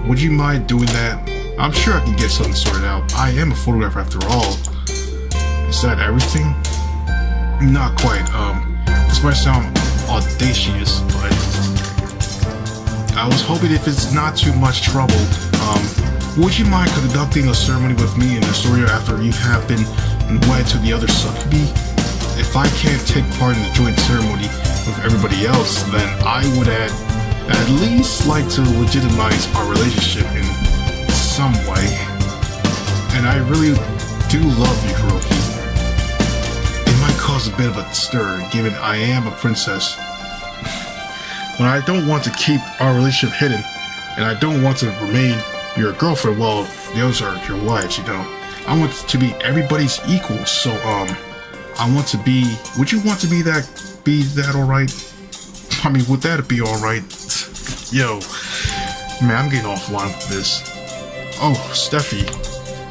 Would you mind doing that? I'm sure I can get something sorted out. I am a photographer after all. Is that everything? Not quite. This might sound audacious, but I was hoping if it's not too much trouble, would you mind conducting a ceremony with me in Astoria after you have been wed to the other Succubi? If I can't take part in the joint ceremony with everybody else, then I would at least like to legitimize our relationship in some way. And I really do love you, Hiroki. It might cause a bit of a stir, given I am a princess. But I don't want to keep our relationship hidden, and I don't want to remain your girlfriend while the others are your wives, you know. I want to be everybody's equal, so I want to be. Would you want to be that alright? I mean, would that be alright? Yo, man, I'm getting offline with this. Oh, Steffi.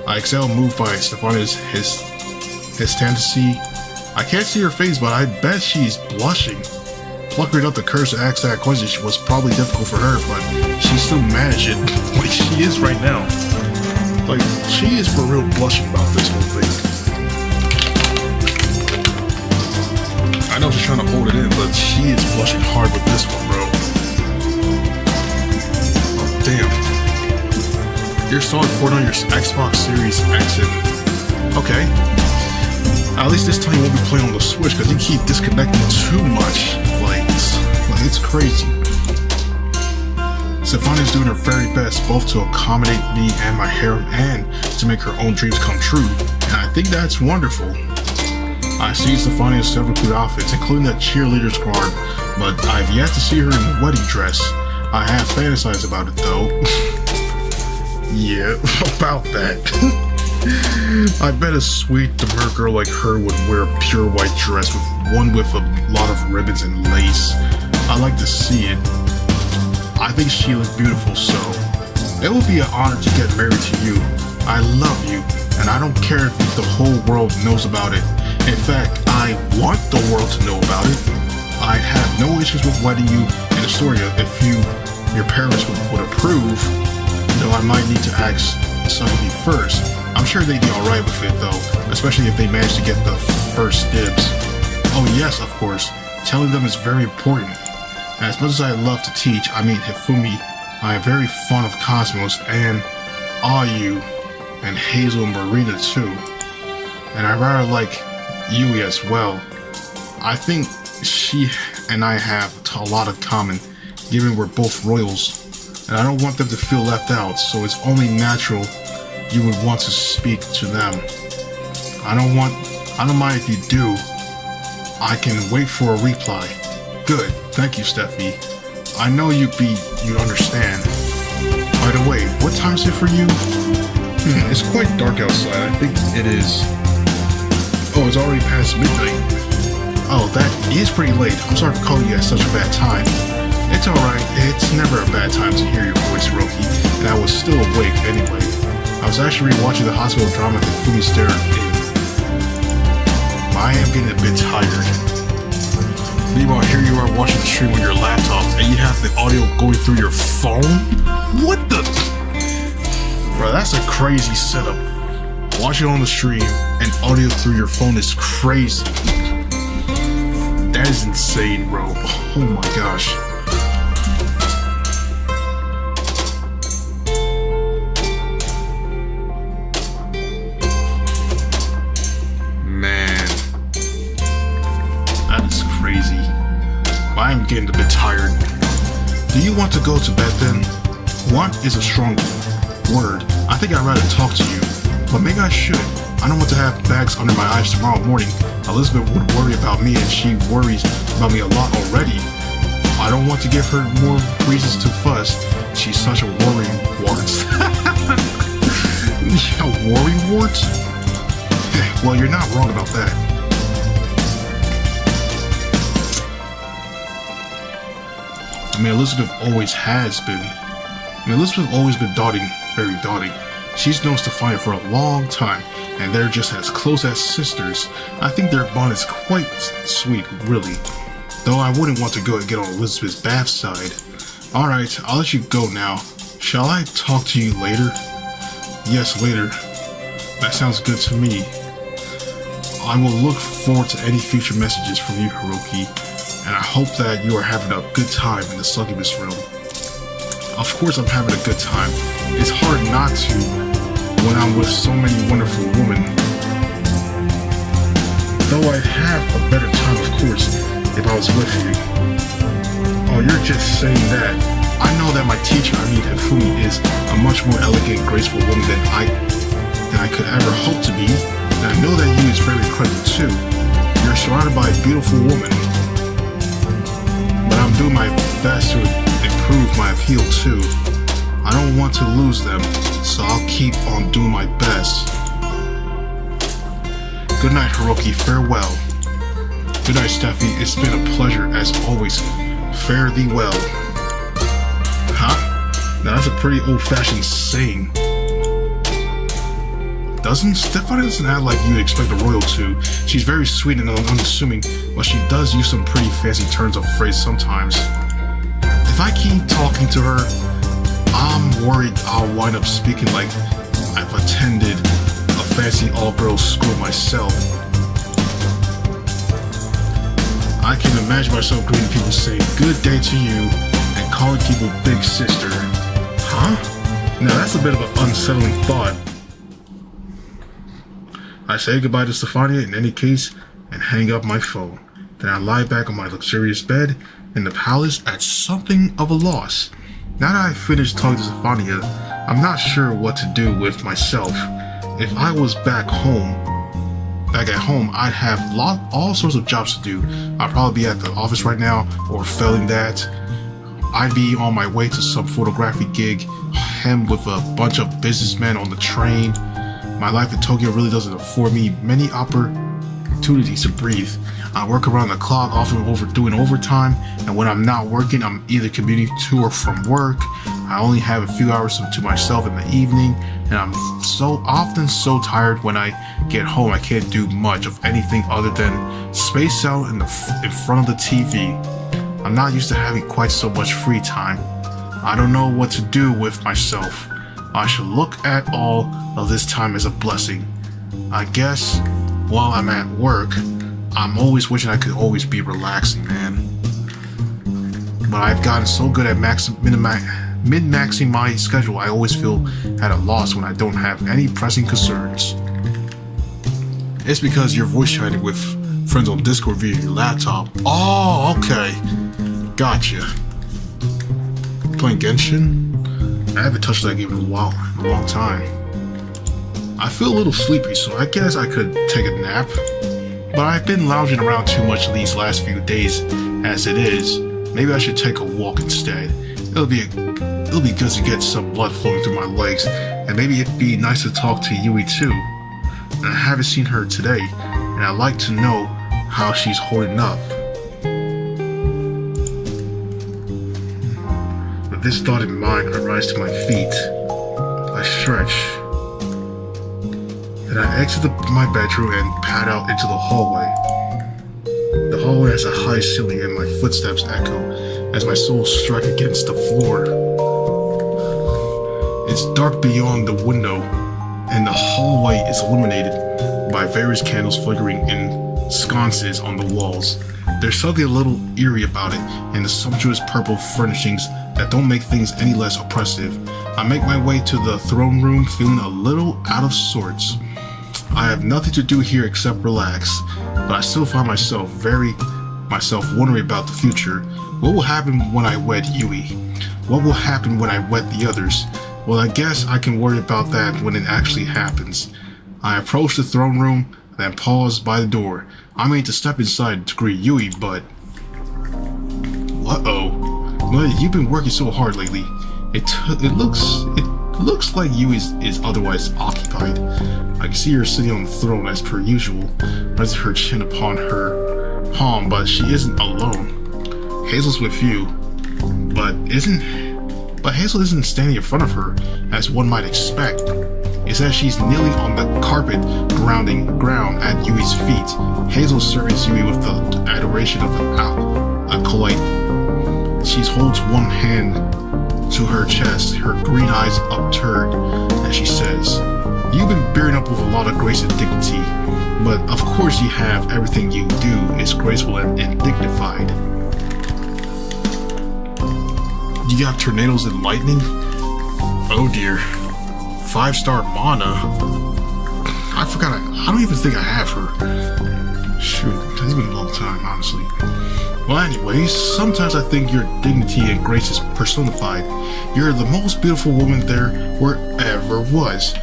I excel moved by Stephania's fantasy. I can't see her face, but I bet she's blushing. Pluckering up the courage to ask that question was probably difficult for her, but she still managed it, like she is right now. Like, she is for real blushing about this whole thing. I know she's trying to hold it in, but she is blushing hard with this one, bro. Oh, damn. You're solid for it on your Xbox Series X. Okay. At least this time you won't be playing on the Switch, because you keep disconnecting too much. Like it's crazy. Stephania's doing her very best, both to accommodate me and my harem, and to make her own dreams come true, and I think that's wonderful. I see Stephania several cute outfits, including that cheerleader's garb, but I've yet to see her in a wedding dress. I have fantasized about it though. Yeah, about that. I bet a sweet, demure girl like her would wear a pure white dress with a lot of ribbons and lace. I'd like to see it. I think she looks beautiful, so it would be an honor to get married to you. I love you, and I don't care if the whole world knows about it. In fact, I want the world to know about it. I have no issues with wedding you in Astoria if your parents would approve, though I might need to ask somebody first. I'm sure they'd be alright with it though, especially if they manage to get the first dibs. Oh yes, of course, telling them is very important. As much as I love to teach, Hifumi, I am very fond of Cosmos and Ayu and Hazel and Marina too. And I rather like Yui as well. I think she and I have a lot in common, given we're both royals, and I don't want them to feel left out, so it's only natural you would want to speak to them. I don't mind if you do. I can wait for a reply. Good, thank you, Steffi. I know you'd understand. By the way, what time is it for you? It's quite dark outside. I think it is. Oh, it's already past midnight. Oh, that is pretty late. I'm sorry for calling you at such a bad time. It's alright. It's never a bad time to hear your voice, Hiroki, and I was still awake anyway. I was actually rewatching the hospital drama that Fumi stared in. I am getting a bit tired. Meanwhile, here you are watching the stream on your laptop, and you have the audio going through your phone? What the? Bro, that's a crazy setup. Watching on the stream and audio through your phone is crazy. That is insane, bro. Oh my gosh. Man. That is crazy. I'm getting a bit tired. Do you want to go to bed then? Want is a strong word. I think I'd rather talk to you. But maybe I should. I don't want to have bags under my eyes tomorrow morning. Elizabeth would worry about me, and she worries about me a lot already. I don't want to give her more reasons to fuss. She's such a worrying wart. A worrying wart? Well, you're not wrong about that. Elizabeth always has been. Elizabeth always been doting, very doting. She's known Stephania for a long time, and they're just as close as sisters. I think their bond is quite sweet, really. Though I wouldn't want to go and get on Elizabeth's bad side. Alright, I'll let you go now. Shall I talk to you later? Yes, later. That sounds good to me. I will look forward to any future messages from you, Hiroki, and I hope that you are having a good time in the Succubus realm. Of course I'm having a good time. It's hard not to when I'm with so many wonderful women. Though I'd have a better time, of course, if I was with you. Oh, you're just saying that. I know that my teacher, Hifumi, is a much more elegant, graceful woman than I could ever hope to be. And I know that you is very incredible too. You're surrounded by a beautiful woman. But I'm doing my best to improve my appeal too. I don't want to lose them, so I'll keep on doing my best. Good night, Hiroki. Farewell. Good night, Steffi. It's been a pleasure as always. Fare thee well. Huh? Now that's a pretty old-fashioned saying. Stephania doesn't act like you'd expect a royal to. She's very sweet and unassuming, but she does use some pretty fancy turns of phrase sometimes. If I keep talking to her, I'm worried I'll wind up speaking like I've attended a fancy all-girls school myself. I can imagine myself greeting people saying good day to you and calling people big sister. Huh? Now that's a bit of an unsettling thought. I say goodbye to Stephania in any case and hang up my phone. Then I lie back on my luxurious bed in the palace at something of a loss. Now that I've finished talking to Stephania, I'm not sure what to do with myself. if I was back at home, I'd have all sorts of jobs to do. I'd probably be at the office right now, or failing that, I'd be on my way to some photography gig, hemmed with a bunch of businessmen on the train. My life in Tokyo really doesn't afford me many opportunities to breathe. I work around the clock, often doing overtime, and when I'm not working, I'm either commuting to or from work. I only have a few hours to myself in the evening, and I'm so often so tired when I get home I can't do much of anything other than space out in front of the TV. I'm not used to having quite so much free time. I don't know what to do with myself. I should look at all of this time as a blessing. I guess while I'm at work, I'm always wishing I could always be relaxing, man. But I've gotten so good at min-maxing my schedule, I always feel at a loss when I don't have any pressing concerns. It's because you're voice chatting with friends on Discord via your laptop. Oh, okay. Gotcha. Playing Genshin? I haven't touched that game in a long time. I feel a little sleepy, so I guess I could take a nap. But I've been lounging around too much these last few days as it is. Maybe I should take a walk instead. It'll be good to get some blood flowing through my legs, and maybe it'd be nice to talk to Yui too. And I haven't seen her today, and I'd like to know how she's holding up. With this thought in mind, I rise to my feet. I stretch. Then I exit my bedroom and pad out into the hallway. The hallway has a high ceiling and my footsteps echo as my soul strike against the floor. It's dark beyond the window, and the hallway is illuminated by various candles flickering in sconces on the walls. There's something a little eerie about it, and the sumptuous purple furnishings that don't make things any less oppressive. I make my way to the throne room feeling a little out of sorts. I have nothing to do here except relax, but I still find myself wondering about the future. What will happen when I wed Yui? What will happen when I wed the others? Well, I guess I can worry about that when it actually happens. I approach the throne room, then pause by the door. I mean to step inside to greet Yui, but... Well, you've been working so hard lately. It looks like Yui is otherwise occupied. I can see her sitting on the throne as per usual, resting her chin upon her palm, but she isn't alone. Hazel's with you, but Hazel isn't standing in front of her, as one might expect. Instead, she's kneeling on the carpet, ground at Yui's feet. Hazel serves Yui with the adoration of an acolyte. She holds one hand to her chest, her green eyes upturned, and she says, "You've been bearing up with a lot of grace and dignity, but of course you have. Everything you do is graceful and dignified." You got tornadoes and lightning? Oh dear. 5-star mana? I forgot, I don't even think I have her. Shoot, it's been a long time, honestly. Well, anyways, sometimes I think your dignity and grace is personified. You're the most beautiful woman there ever was,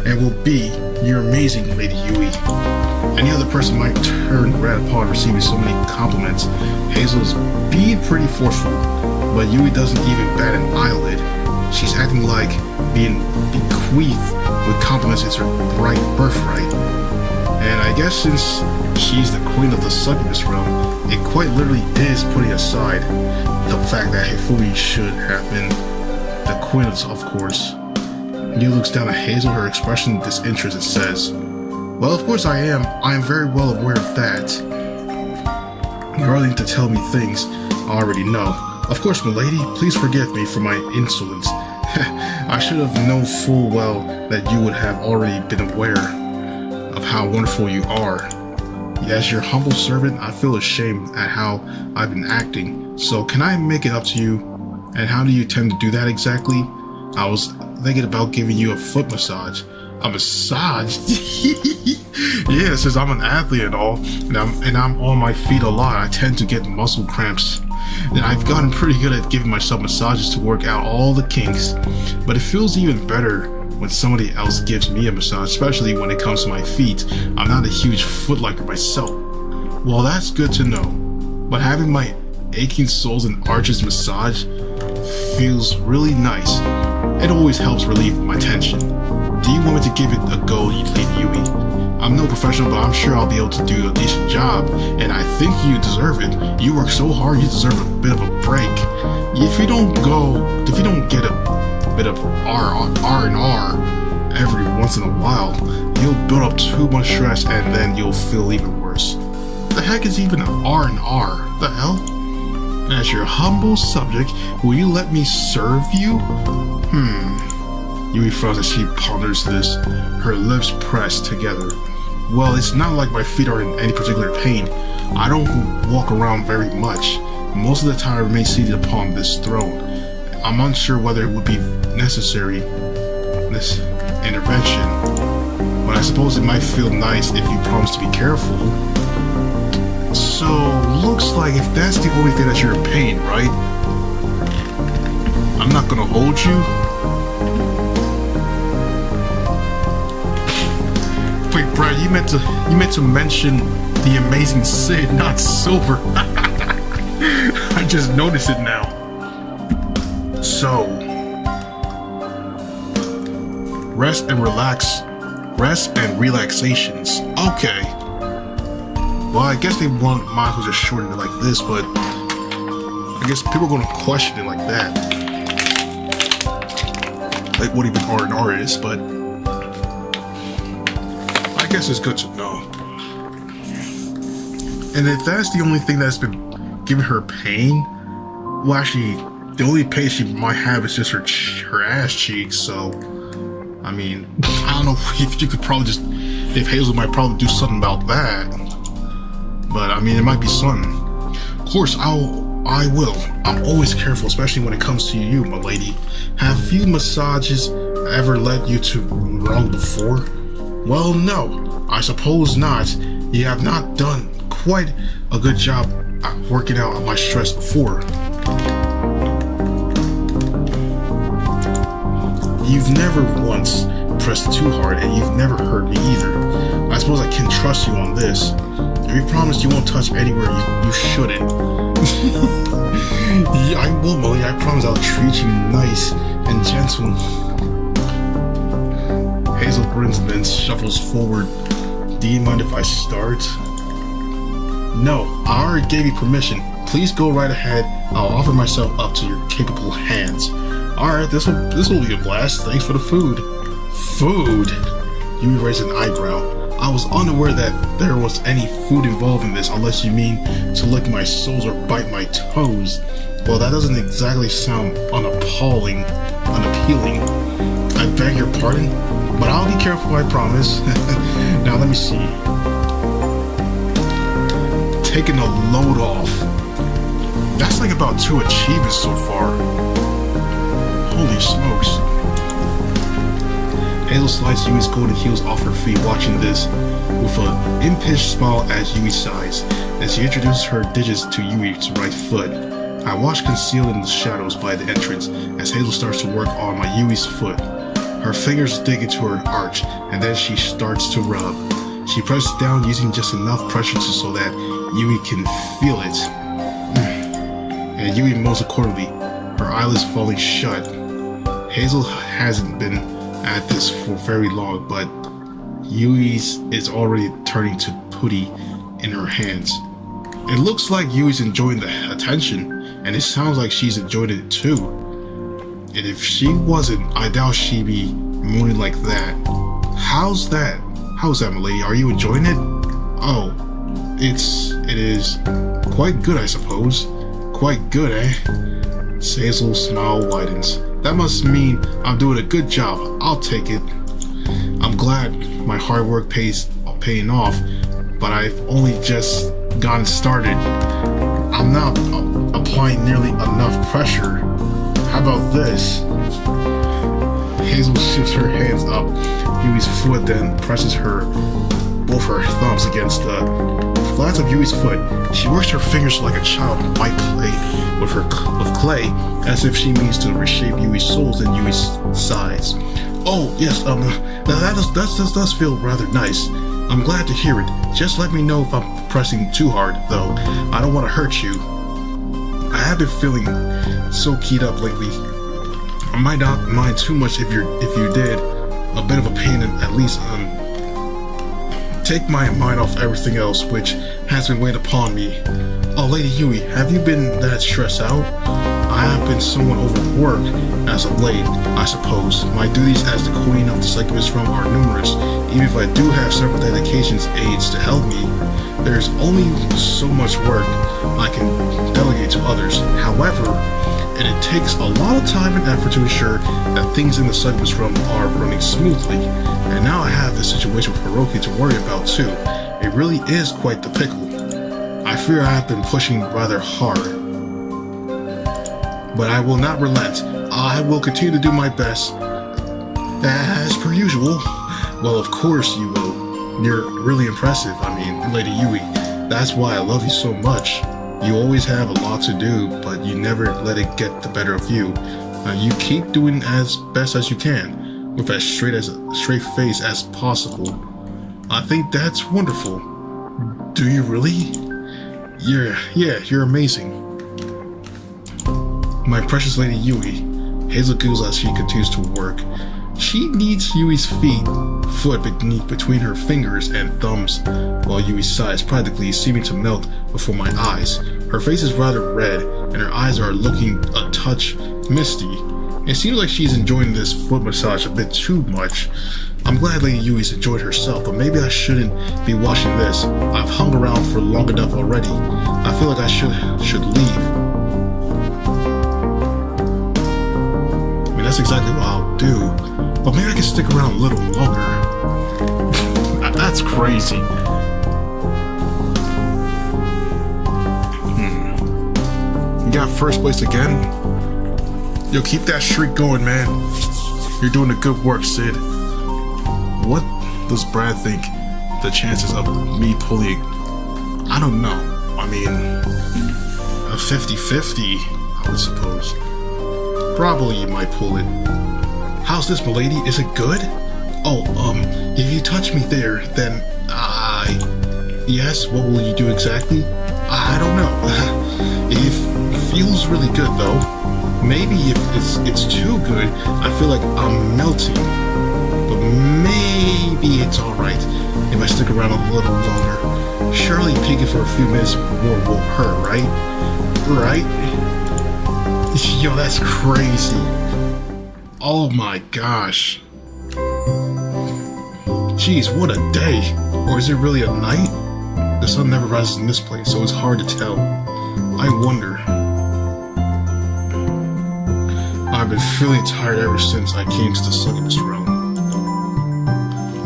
and will be. You're amazing, Lady Yui. Any other person might turn red upon receiving so many compliments. Hazel's being pretty forceful, but Yui doesn't even bat an eyelid. She's acting like being bequeathed with compliments is her bright birthright. And I guess since she's the queen of the Succubus realm, it quite literally is putting aside the fact that Hifumi should have been the queen of course. Yu looks down at Hazel, her expression disinterest, and says, "Well, of course I am. I am very well aware of that. You're hardly to tell me things I already know. Of course, milady, please forgive me for my insolence. I should have known full well that you would have already been aware of how wonderful you are. As your humble servant, I feel ashamed at how I've been acting. So can I make it up to you? And how do you intend to do that exactly? I was thinking about giving you a foot massage." A massage? Yeah, since I'm an athlete and all, and I'm on my feet a lot, I tend to get muscle cramps. And I've gotten pretty good at giving myself massages to work out all the kinks. But it feels even better when somebody else gives me a massage, especially when it comes to my feet. I'm not a huge footliker myself. Well, that's good to know. But having my aching soles and arches massage feels really nice. It always helps relieve my tension. Do you want me to give it a go, Lady Yui? I'm no professional, but I'm sure I'll be able to do a decent job, and I think you deserve it. You work so hard, you deserve a bit of a break. If you don't get a bit of R&R every once in a while, you'll build up too much stress, and then you'll feel even worse. The heck is even an R&R? The hell? As your humble subject, will you let me serve you? Yui frowns as she ponders this, her lips pressed together. Well, it's not like my feet are in any particular pain. I don't walk around very much. Most of the time I remain seated upon this throne. I'm unsure whether it would be necessary, this intervention, but I suppose it might feel nice if you promise to be careful. So, looks like if that's the only thing that you're in pain, right? I'm not gonna hold you. Wait, Brad, you meant to mention the amazing Sid, not Silver. I just noticed it now. So, rest and relaxations. Okay. Well, I guess they might as well just shorten it like this, but I guess people are gonna question it like that. Like what even R&R is, but I guess it's good to know. And if that's the only thing that's been giving her pain, well, actually, the only pain she might have is just her ass cheeks. So, I mean, I don't know if you could probably just, if Hazel might probably do something about that. But I mean, it might be something. Of course, I will. I'm always careful, especially when it comes to you, my lady. Have few massages ever led you to wrong before? Well, no, I suppose not. You have not done quite a good job at working out my stress before. You've never once pressed too hard, and you've never hurt me either. I suppose I can trust you on this. If you promise you won't touch anywhere you shouldn't. Yeah, I will, Molly. I promise I'll treat you nice and gentle. Hazel grins and then shuffles forward. Do you mind if I start? No, I already gave you permission. Please go right ahead. I'll offer myself up to your capable hands. Alright, this will be a blast. Thanks for the food. Food? Yui raised an eyebrow. I was unaware that there was any food involved in this, unless you mean to lick my soles or bite my toes. Well, that doesn't exactly sound unappealing. I beg your pardon, but I'll be careful, I promise. Now let me see. Taking a load off. That's like about 2 achievements so far. Holy smokes. Hazel slides Yui's golden heels off her feet, watching this with an impish smile as Yui sighs, as she introduces her digits to Yui's right foot. I watch concealed in the shadows by the entrance as Hazel starts to work on my Yui's foot. Her fingers dig into her arch, and then she starts to rub. She presses down using just enough pressure so that Yui can feel it. And Yui moves accordingly, her eyelids falling shut. Hazel hasn't been at this for very long, but Yui's is already turning to putty in her hands. It looks like Yui's enjoying the attention, and it sounds like she's enjoying it too. And if she wasn't, I doubt she'd be mooning like that. How's that? How's that, my lady? Are you enjoying it? Oh, it is quite good, I suppose. Quite good, eh? Hazel's smile widens. That must mean I'm doing a good job. I'll take it. I'm glad my hard work paying off, but I've only just gotten started. I'm not applying nearly enough pressure. How about this? Hazel shifts her hands up Yui's foot, then presses both her thumbs against the flats of Yui's foot. She works her fingers like a child might play with clay, as if she means to reshape Yui's soles and Yui's sides. Oh, yes, that does feel rather nice. I'm glad to hear it. Just let me know if I'm pressing too hard, though. I don't want to hurt you. I have been feeling so keyed up lately. I might not mind too much if you did. A bit of a pain, and at least take my mind off everything else which has been weighed upon me. Oh, Lady Yui, have you been that stressed out? I have been somewhat overworked as of late, I suppose. My duties as the queen of the Succubus realm are numerous. Even if I do have several dedications aides to help me, there's only so much work I can delegate to others. However, and it takes a lot of time and effort to ensure that things in the Succubus realm are running smoothly. And now I have this situation with Hiroki to worry about too. It really is quite the pickle. I fear I have been pushing rather hard. But I will not relent. I will continue to do my best. As per usual. Well, of course you will. You're really impressive, Lady Yui. That's why I love you so much. You always have a lot to do, but you never let it get the better of you. You keep doing as best as you can, with as straight face as possible. I think that's wonderful. Do you really? You're amazing. My precious Lady Yui, Hazel giggles as she continues to work. She needs Yui's foot between her fingers and thumbs, while Yui sighs, practically seeming to melt before my eyes. Her face is rather red, and her eyes are looking a touch misty. It seems like she's enjoying this foot massage a bit too much. I'm glad Lady Yui's enjoyed herself, but maybe I shouldn't be watching this. I've hung around for long enough already. I feel like I should leave. That's exactly what I'll do, but maybe I can stick around a little longer. That's crazy. You got first place again? Yo, keep that streak going, man. You're doing the good work, Sid. What does Brad think the chances of me pulling? I don't know. A 50-50, I would suppose. Probably you might pull it. How's this, milady? Is it good? Oh, if you touch me there, then Yes, what will you do exactly? I don't know. It feels really good, though. Maybe if it's too good, I feel like I'm melting. But maybe it's alright if I stick around a little longer. Surely peeking for a few minutes more won't hurt, right? Right? Yo, that's crazy. Oh my gosh. Jeez, what a day. Or is it really a night? The sun never rises in this place, so it's hard to tell. I wonder. I've been feeling tired ever since I came to the Succubus realm.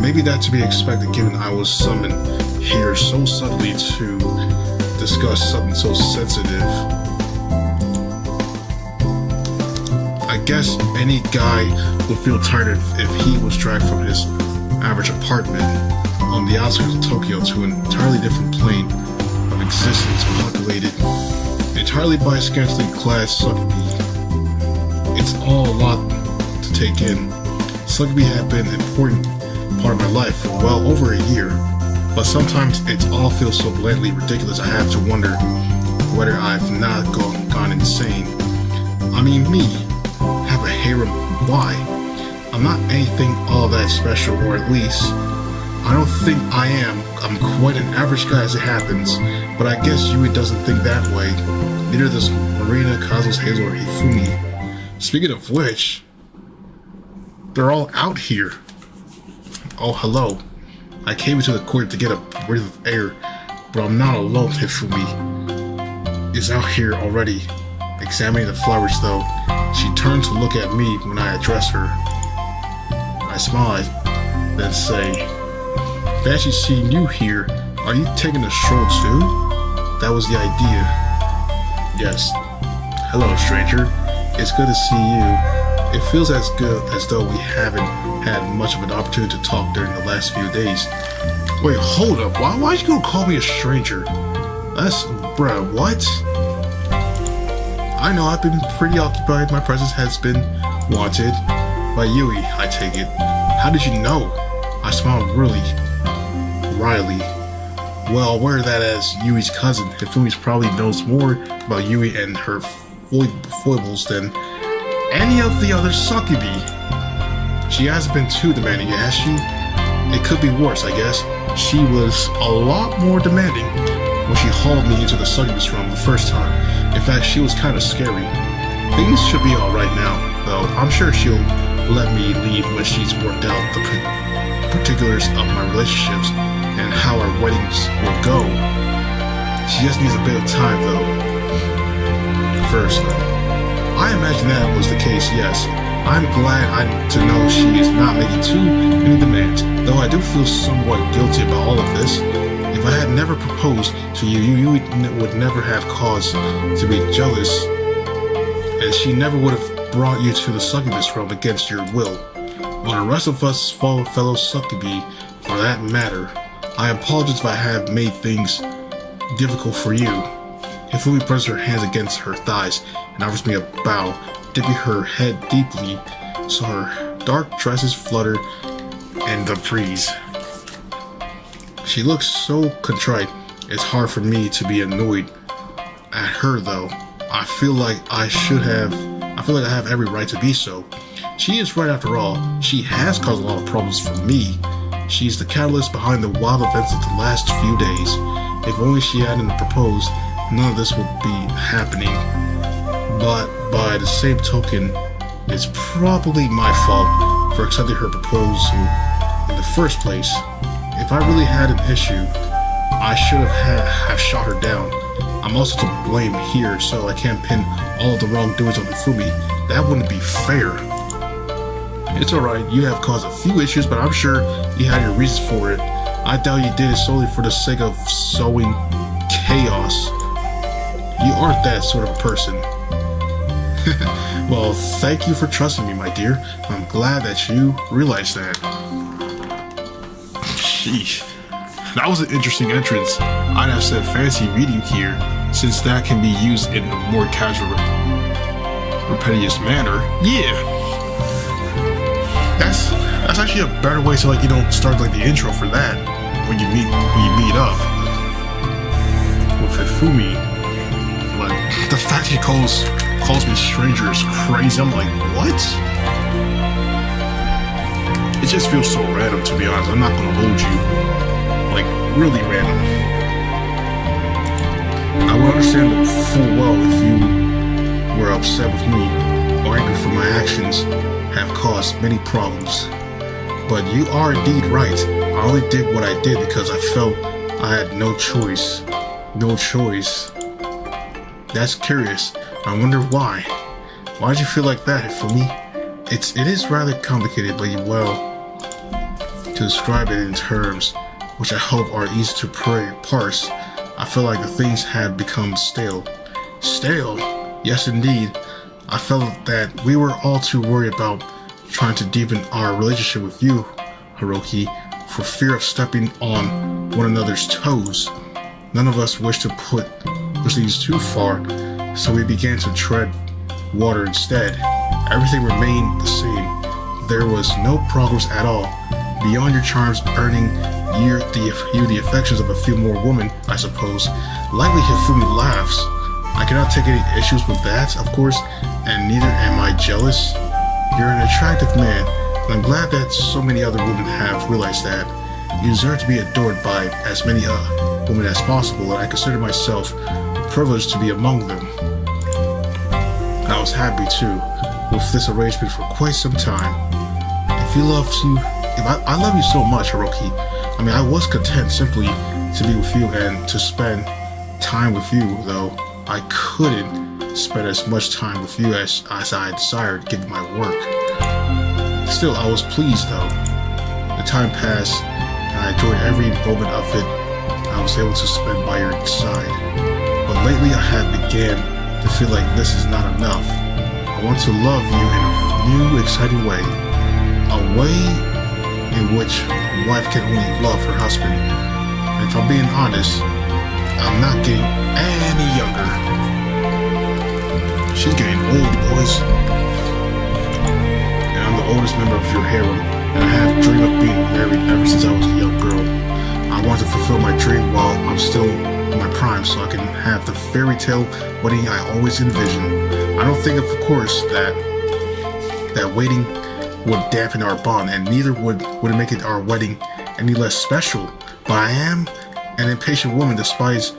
Maybe that's to be expected given I was summoned here so suddenly to discuss something so sensitive. I guess any guy would feel tired if he was dragged from his average apartment on the outskirts of Tokyo to an entirely different plane of existence populated entirely by scantily clad Succubus. It's all a lot to take in. Succubus have been an important part of my life for well over a year, but sometimes it all feels so blatantly ridiculous I have to wonder whether I've not gone insane. Me, have a harem, why? I'm not anything all that special, or at least I don't think I am. I'm quite an average guy as it happens, but I guess Yui doesn't think that way. Neither does Marina, Cosmos, Hazel, or Hifumi. Speaking of which, they're all out here. Oh, hello. I came into the court to get a breath of air, but I'm not alone. Hifumi is out here already, examining the flowers though. She turned to look at me when I address her. I smile, then say, "Fancy seeing you here. Are you taking a stroll too?" That was the idea. Yes. Hello, stranger. It's good to see you. It feels as good as though we haven't had much of an opportunity to talk during the last few days. Wait, hold up. Why you gonna call me a stranger? That's, bruh, what? I know I've been pretty occupied. My presence has been wanted. By Yui, I take it. How did you know? I smiled really wryly. Well, aware that as Yui's cousin, Hifumi probably knows more about Yui and her foibles than any of the other Succubi. She hasn't been too demanding, has she? It could be worse, I guess. She was a lot more demanding when she hauled me into the Succubus realm the first time. In fact, she was kind of scary. Things should be alright now, though. I'm sure she'll let me leave when she's worked out the particulars of my relationships and how our weddings will go. She just needs a bit of time, though. First, though. I imagine that was the case, yes. I'm glad to know she is not making too many demands, though I do feel somewhat guilty about all of this. If I had never proposed to you, you would never have cause to be jealous, and she never would have brought you to the Succubus realm against your will. While the rest of us fellow Succubi, for that matter, I apologize if I have made things difficult for you. Hifumi presses her hands against her thighs and offers me a bow, dipping her head deeply so her dark tresses flutter in the breeze. She looks so contrite, it's hard for me to be annoyed at her though. I feel like I have every right to be so. She is right after all. She has caused a lot of problems for me. She's the catalyst behind the wild events of the last few days. If only she hadn't proposed, none of this would be happening. But by the same token, it's probably my fault for accepting her proposal in the first place. If I really had an issue, I should have shot her down. I'm also to blame here, so I can't pin all of the wrongdoings on Hifumi. That wouldn't be fair. It's alright, you have caused a few issues, but I'm sure you had your reasons for it. I doubt you did it solely for the sake of sowing chaos. You aren't that sort of a person. Well, thank you for trusting me, my dear. I'm glad that you realized that. Sheesh. That was an interesting entrance. I'd have said fancy meeting here, since that can be used in a more casual, repetitious manner. Yeah. That's actually a better way to start the intro for that when you meet up with Hifumi. Like the fact he calls me stranger is crazy. I'm like, what? It just feels so random, to be honest. I'm not gonna hold you. Like, really random. I would understand full well if you were upset with me or angry for my actions have caused many problems. But you are indeed right. I only did what I did because I felt I had no choice. No choice. That's curious. I wonder why. Why'd you feel like that for me? It is rather complicated, but to describe it in terms which I hope are easy to parse. I feel like the things had become stale. Stale? Yes, indeed. I felt that we were all too worried about trying to deepen our relationship with you, Hiroki, for fear of stepping on one another's toes. None of us wished to push these too far, so we began to tread water instead. Everything remained the same. There was no progress at all, beyond your charms earning you the affections of a few more women, I suppose. Likely Hifumi laughs. I cannot take any issues with that, of course, and neither am I jealous. You're an attractive man, and I'm glad that so many other women have realized that. You deserve to be adored by as many women as possible, and I consider myself privileged to be among them. I was happy too with this arrangement for quite some time. If I love you so much, Hiroki, I was content simply to be with you and to spend time with you, though I couldn't spend as much time with you as I desired given my work. Still, I was pleased though. The time passed, and I enjoyed every moment of it I was able to spend by your side. But lately I had began to feel like this is not enough. I want to love you in a new, exciting way. A way in which a wife can only love her husband. And if I'm being honest, I'm not getting any younger. She's getting old, boys. And I'm the oldest member of your harem, and I have dreamed of being married ever since I was a young girl. I want to fulfill my dream while I'm still in my prime so I can have the fairy tale wedding I always envisioned. I don't think, of course, that waiting would dampen our bond, and neither would it make our wedding any less special. But I am an impatient woman despite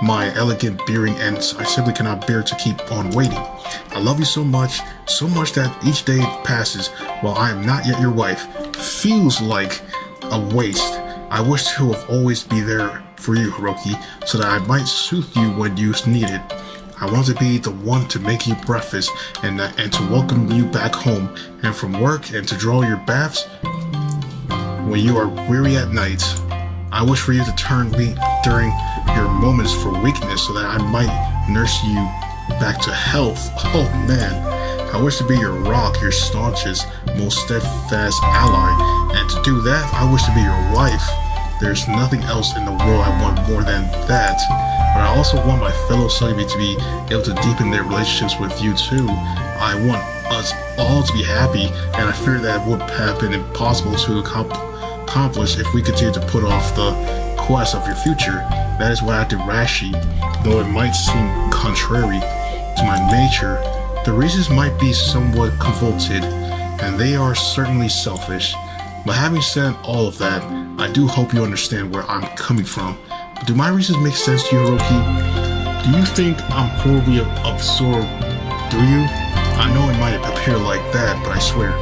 my elegant bearing, and I simply cannot bear to keep on waiting. I love you so much that each day passes while I am not yet your wife feels like a waste. I wish to have always be there for you, Hiroki, so that I might soothe you when you need it. I want to be the one to make you breakfast and to welcome you back home and from work, and to draw your baths when you are weary at night. I wish for you to turn me during your moments for weakness so that I might nurse you back to health. Oh man, I wish to be your rock, your staunchest, most steadfast ally, and to do that, I wish to be your wife. There's nothing else in the world I want more than that, but I also want my fellow Succubus to be able to deepen their relationships with you too. I want us all to be happy, and I fear that would have been impossible to accomplish if we continue to put off the quest of your future. That is why I acted rashly, though it might seem contrary to my nature. The reasons might be somewhat convoluted, and they are certainly selfish. But having said all of that, I do hope you understand where I'm coming from. But do my reasons make sense to you, Hiroki? Do you think I'm horribly absurd? Do you? I know it might appear like that, but I swear,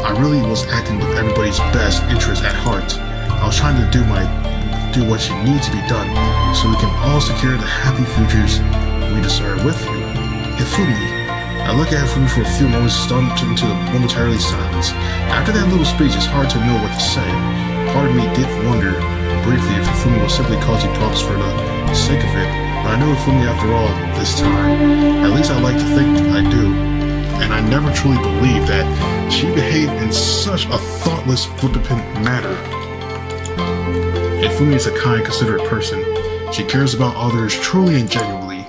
I really was acting with everybody's best interest at heart. I was trying to do what you need to be done, so we can all secure the happy futures we desire with you. Hifumi. I look at Hifumi for a few moments, stunned into a momentarily silence. After that little speech, it's hard to know what to say. Part of me did wonder briefly if Hifumi was simply causing problems for the sake of it, but I know Hifumi after all this time. At least I like to think I do. And I never truly believed that she behaved in such a thoughtless, flippant manner. Hifumi is a kind, considerate person. She cares about others truly and genuinely.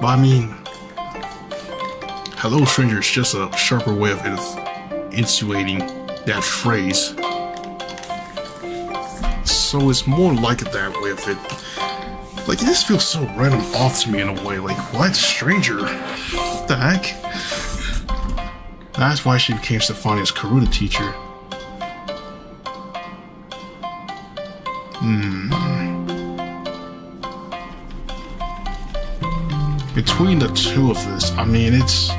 But I mean, hello stranger is just a sharper way of insinuating that phrase. So it's more like it that way of it. Like, this feels so random off to me in a way. Like, what? Stranger? What the heck? That's why she became Stefania's Karuna teacher. Between the two of this, I mean, it's...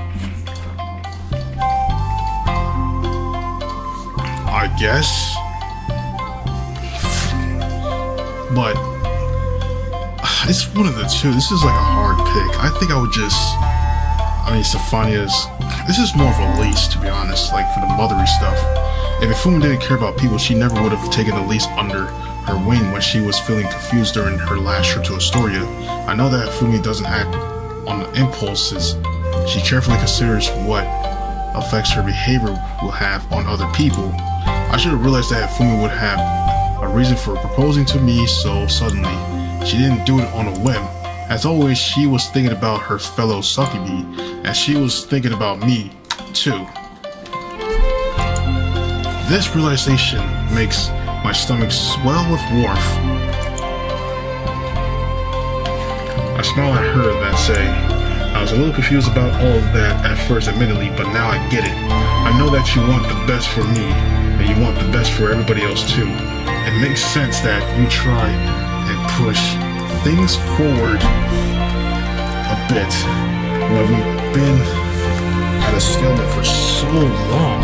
I guess. But it's one of the two. This is like a hard pick. I think I would just... I mean, Stefania's... This is more of a lease, to be honest, like for the mothery stuff. If Hifumi didn't care about people, she never would have taken the lease under her wing when she was feeling confused during her last trip to Astoria. I know that Hifumi doesn't act on the impulses. She carefully considers what effects her behavior will have on other people. I should have realized that Hifumi would have a reason for proposing to me so suddenly. She didn't do it on a whim. As always, she was thinking about her fellow Succubus, and she was thinking about me, too. This realization makes my stomach swell with warmth. I smile at her and say, I was a little confused about all of that at first, admittedly, but now I get it. I know that you want the best for me, and you want the best for everybody else, too. It makes sense that you try and push things forward a bit when we've been at a stalemate for so long.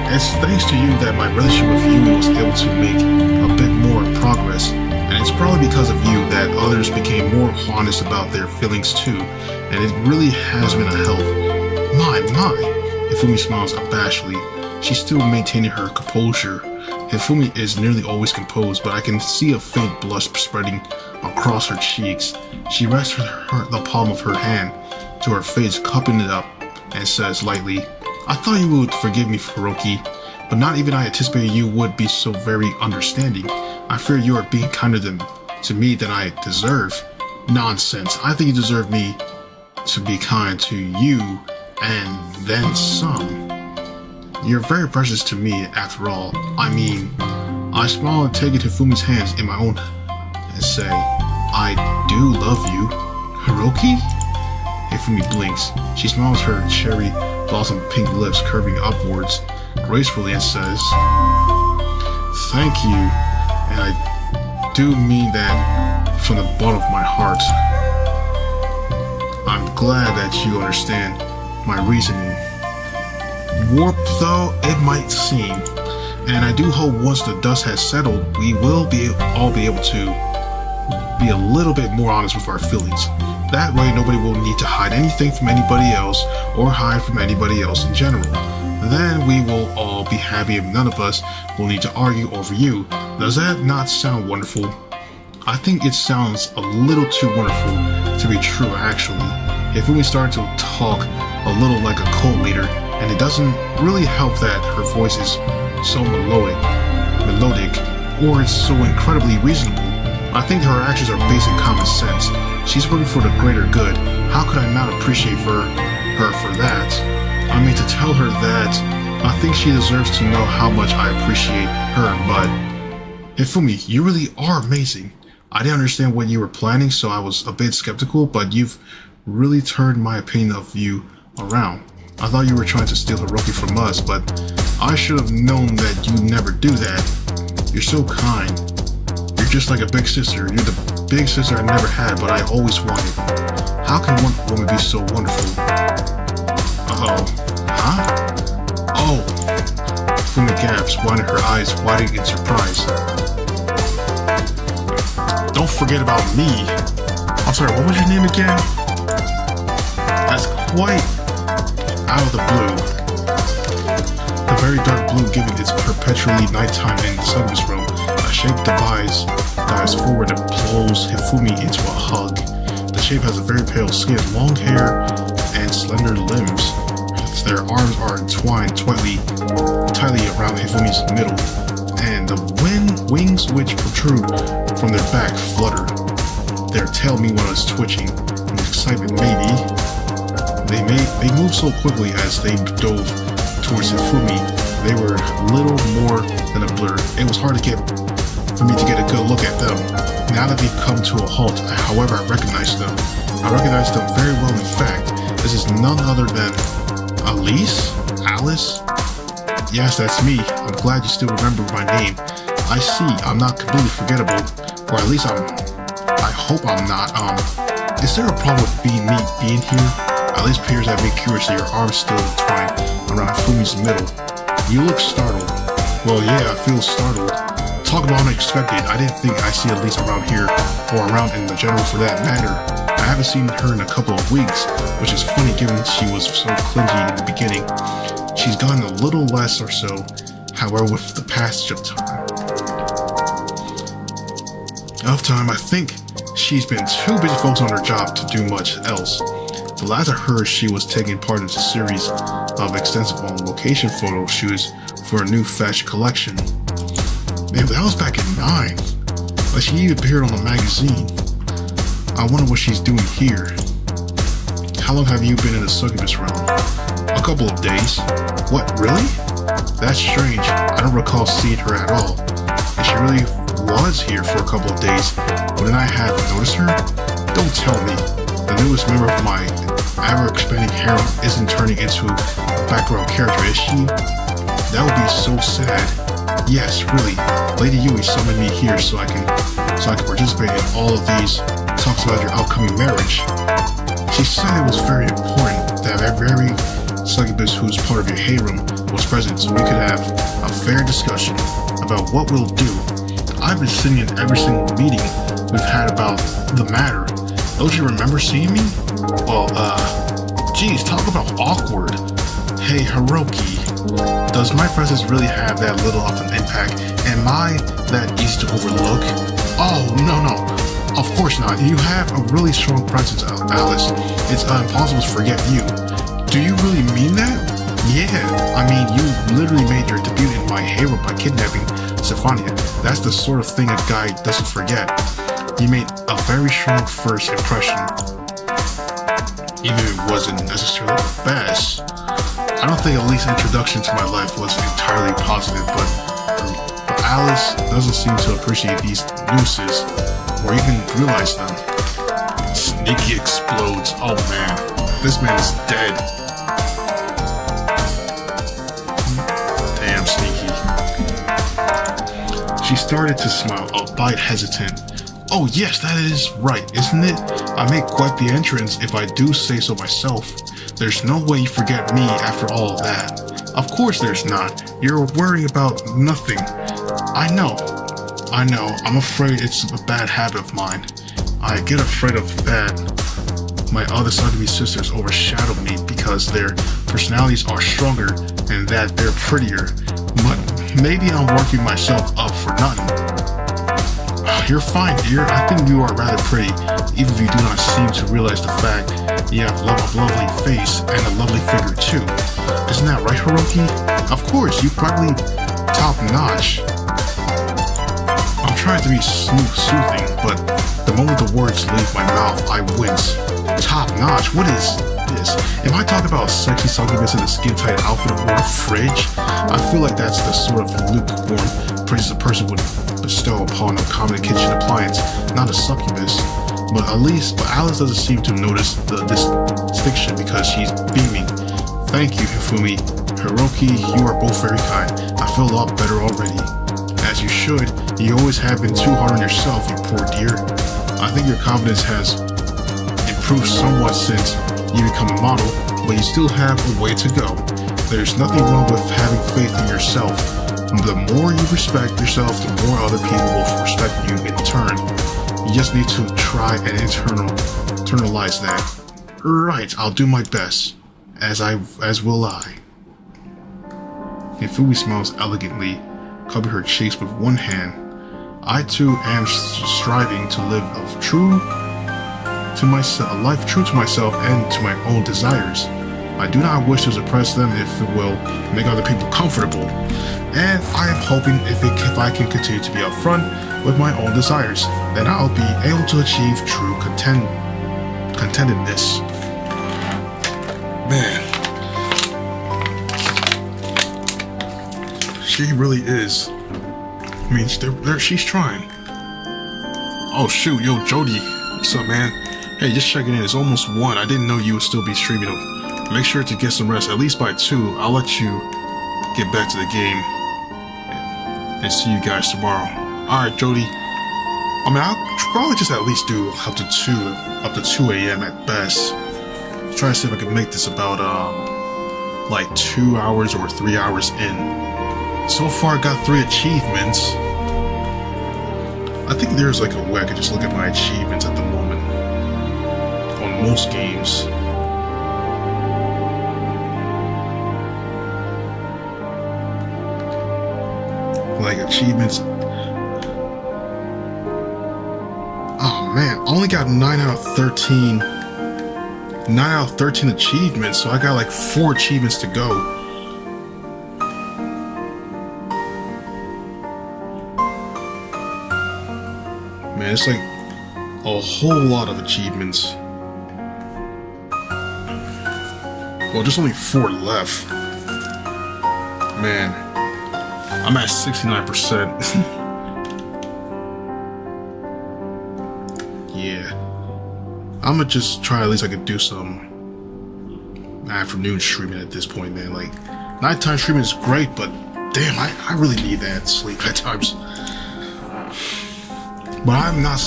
It's thanks to you that my relationship with you was able to make a bit more progress, and it's probably because of you that others became more honest about their feelings too, and it really has been a help. My. Hifumi smiles abashedly. She's still maintaining her composure. Hifumi is nearly always composed, but I can see a faint blush spreading across her cheeks. She rests the palm of her hand to her face, cupping it up, and says lightly, I thought you would forgive me, Hiroki, but not even I anticipated you would be so very understanding. I fear you are being kinder to me than I deserve. Nonsense. I think you deserve me to be kind to you, and then some. You're very precious to me, after all. I mean, I smile and take Hifumi's hands in my own and say, I do love you. Hiroki? Hifumi blinks. She smiles her cherry blossom pink lips curving upwards gracefully and says, thank you, and I do mean that from the bottom of my heart. I'm glad that you understand my reasoning. Warped though it might seem, and I do hope once the dust has settled, we will all be able to be a little bit more honest with our feelings. That way nobody will need to hide anything from anybody else or hide from anybody else in general. Then we will all be happy if none of us will need to argue over you. Does that not sound wonderful? I think it sounds a little too wonderful to be true, actually. If we start to talk a little like a cult leader, and it doesn't really help that her voice is so melodic, or it's so incredibly reasonable. I think her actions are basic common sense. She's working for the greater good. How could I not appreciate her for that? I mean, to tell her that, I think she deserves to know how much I appreciate her, but Hifumi, you really are amazing. I didn't understand what you were planning, so I was a bit skeptical, but you've really turned my opinion of you around. I thought you were trying to steal Hiroki from us, but I should have known that you never do that. You're so kind. You're just like a big sister. You're the big sister I never had, but I always wanted. How can one woman be so wonderful? Uh-oh. Huh? Oh. Fumi gasps, winding her eyes widening in surprise. Don't forget about me. I'm sorry, what was your name again? That's quite out of the blue. The very dark blue giving its perpetually nighttime in the Succubus room. A shape dives forward and pulls Hifumi into a hug. The shape has a very pale skin, long hair, and slender limbs. Their arms are entwined tightly around Hifumi's middle, and the wings which protrude from their back flutter. Their tail meanwhile is twitching. In excitement, maybe. They moved so quickly as they dove towards Hifumi. They were little more than a blur. It was hard for me to get a good look at them. Now that they've come to a halt, however, I recognize them. I recognize them very well. In fact, this is none other than Alice? Yes, that's me. I'm glad you still remember my name. I see, I'm not completely forgettable, or at least I hope I'm not. Is there a problem with being here? Alice peers at me curiously, her arms still entwined around Fumi's middle. You look startled. Well, yeah, I feel startled. Talk about unexpected. I didn't think I'd see Elise around here, or around in the general for that matter. I haven't seen her in a couple of weeks, which is funny given she was so clingy in the beginning. She's gotten a little less or so, however, with the passage of time. I think she's been too busy focused on her job to do much else. The last I heard, she was taking part in a series of extensive on-location photo shoots for a new fashion collection. Man, that was back in 9. Like, she even appeared on a magazine. I wonder what she's doing here. How long have you been in the Succubus realm? A couple of days. What, really? That's strange. I don't recall seeing her at all. And she really was here for a couple of days. Wouldn't I have noticed her? Don't tell me. The newest member of my ever-expanding harem isn't turning into a background character, is she? That would be so sad. Yes, really. Lady Yui summoned me here so I can participate in all of these talks about your upcoming marriage. She said it was very important that every Succubus who's part of your harem was present so we could have a fair discussion about what we'll do. I've been sitting in every single meeting we've had about the matter. Don't you remember seeing me? Well, geez, talk about awkward. Hey, Hiroki, does my presence really have that little of an impact? Am I that easy to overlook? Oh, no. Of course not. You have a really strong presence, Alice. It's impossible to forget you. Do you really mean that? Yeah, I mean, you literally made your debut in my harem by kidnapping Stephania. That's the sort of thing a guy doesn't forget. You made a very strong first impression, even if it wasn't necessarily the best. I don't think Elise's introduction to my life was entirely positive, but Alice doesn't seem to appreciate these nuisances or even realize them. Sneaky explodes. Oh man, this man is dead. Damn Sneaky. She started to smile, albeit hesitant. Oh yes, that is right, isn't it? I make quite the entrance if I do say so myself. There's no way you forget me after all of that. Of course there's not. You're worrying about nothing. I know. I'm afraid it's a bad habit of mine. I get afraid of that my other Succubus sisters overshadow me because their personalities are stronger and that they're prettier. But maybe I'm working myself up for nothing. You're fine, dear. I think you are rather pretty, even if you do not seem to realize the fact you have a lovely face and a lovely figure too. Isn't that right, Hiroki? Of course, you practically top-notch. I'm trying to be soothing, but the moment the words leave my mouth, I wince. Top-notch? What is this? Am I talking about a sexy Succubus in a skin-tight outfit or a fridge? I feel like that's the sort of lukewarm praise a person would bestow upon a common kitchen appliance, not a Succubus. But Alice doesn't seem to notice the distinction because she's beaming. Thank you, Hifumi. Hiroki, you are both very kind. I feel a lot better already. As you should. You always have been too hard on yourself, you poor dear. I think your confidence has improved somewhat since you become a model, but you still have a way to go. There's nothing wrong with having faith in yourself. The more you respect yourself, the more other people will respect you in turn. You just need to try and internalize that. Right, I'll do my best. As will I. Hifumi smiles elegantly, covering her cheeks with one hand. I too am striving to live a life true to myself and to my own desires. I do not wish to suppress them if it will make other people comfortable. And I am hoping if I can continue to be upfront with my own desires, then I'll be able to achieve true contentedness. Man. She really is. I mean, she's trying. Oh shoot, yo Jody. What's up, man? Hey, just checking in. It's almost 1. I didn't know you would still be streaming. Make sure to get some rest, at least by 2. I'll let you get back to the game. And see you guys tomorrow. Alright, Jody. I mean, I'll probably just at least do up to 2 a.m. at best. Try to see if I can make this about, like 2 hours or 3 hours in. So far, I got 3 achievements. I think there's like a way I could just look at my achievements at the moment. On most games. Like achievements. Oh man, I only got 9 out of 13. 9 out of 13 achievements, so I got like 4 achievements to go. Man, it's like a whole lot of achievements. Well, there's only 4 left. Man, I'm at 69%. Yeah. I'm gonna just try, at least I could do some afternoon streaming at this point, man. Like, nighttime streaming is great, but damn, I really need that sleep at times. But I'm not a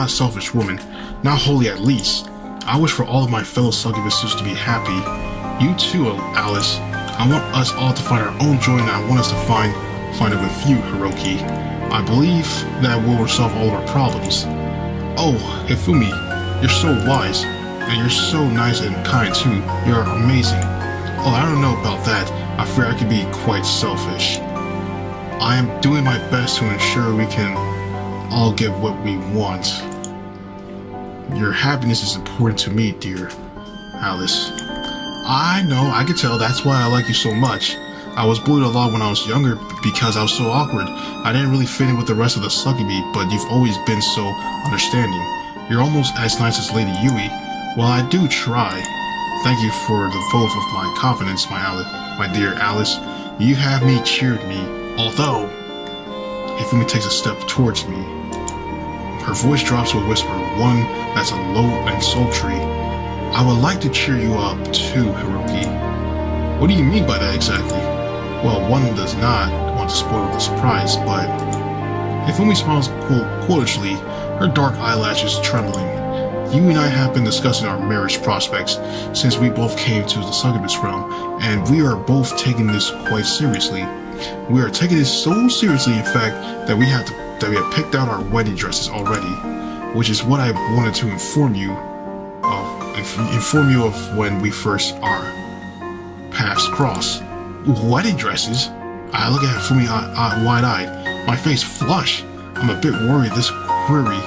selfish woman. Not wholly, at least. I wish for all of my fellow Succubuses to be happy. You too, Alice. I want us all to find our own joy, and I want us to find it with you, Hiroki. I believe that will resolve all of our problems. Oh, Hifumi, you're so wise, and you're so nice and kind too. You're amazing. Oh, I don't know about that. I fear I can be quite selfish. I am doing my best to ensure we can all get what we want. Your happiness is important to me, dear Alice. I know, I can tell. That's why I like you so much. I was bullied a lot when I was younger because I was so awkward. I didn't really fit in with the rest of the Succubi, but you've always been so understanding. You're almost as nice as Lady Yui. Well, I do try. Thank you for the vote of my confidence, my dear Alice. You have me cheered me, although Hifumi takes a step towards me. Her voice drops to a whisper, one that's a low and sultry. I would like to cheer you up too, Hiroki. What do you mean by that exactly? Well, one does not want to spoil the surprise, but Hifumi smiles quottishly, her dark eyelashes trembling. You and I have been discussing our marriage prospects since we both came to the Succubus realm, and we are both taking this quite seriously. We are taking this so seriously, in fact, that we have picked out our wedding dresses already, which is what I wanted to inform you of when we first are paths cross. Wedding dresses? I look at Hifumi wide-eyed, my face flush. I'm a bit worried this query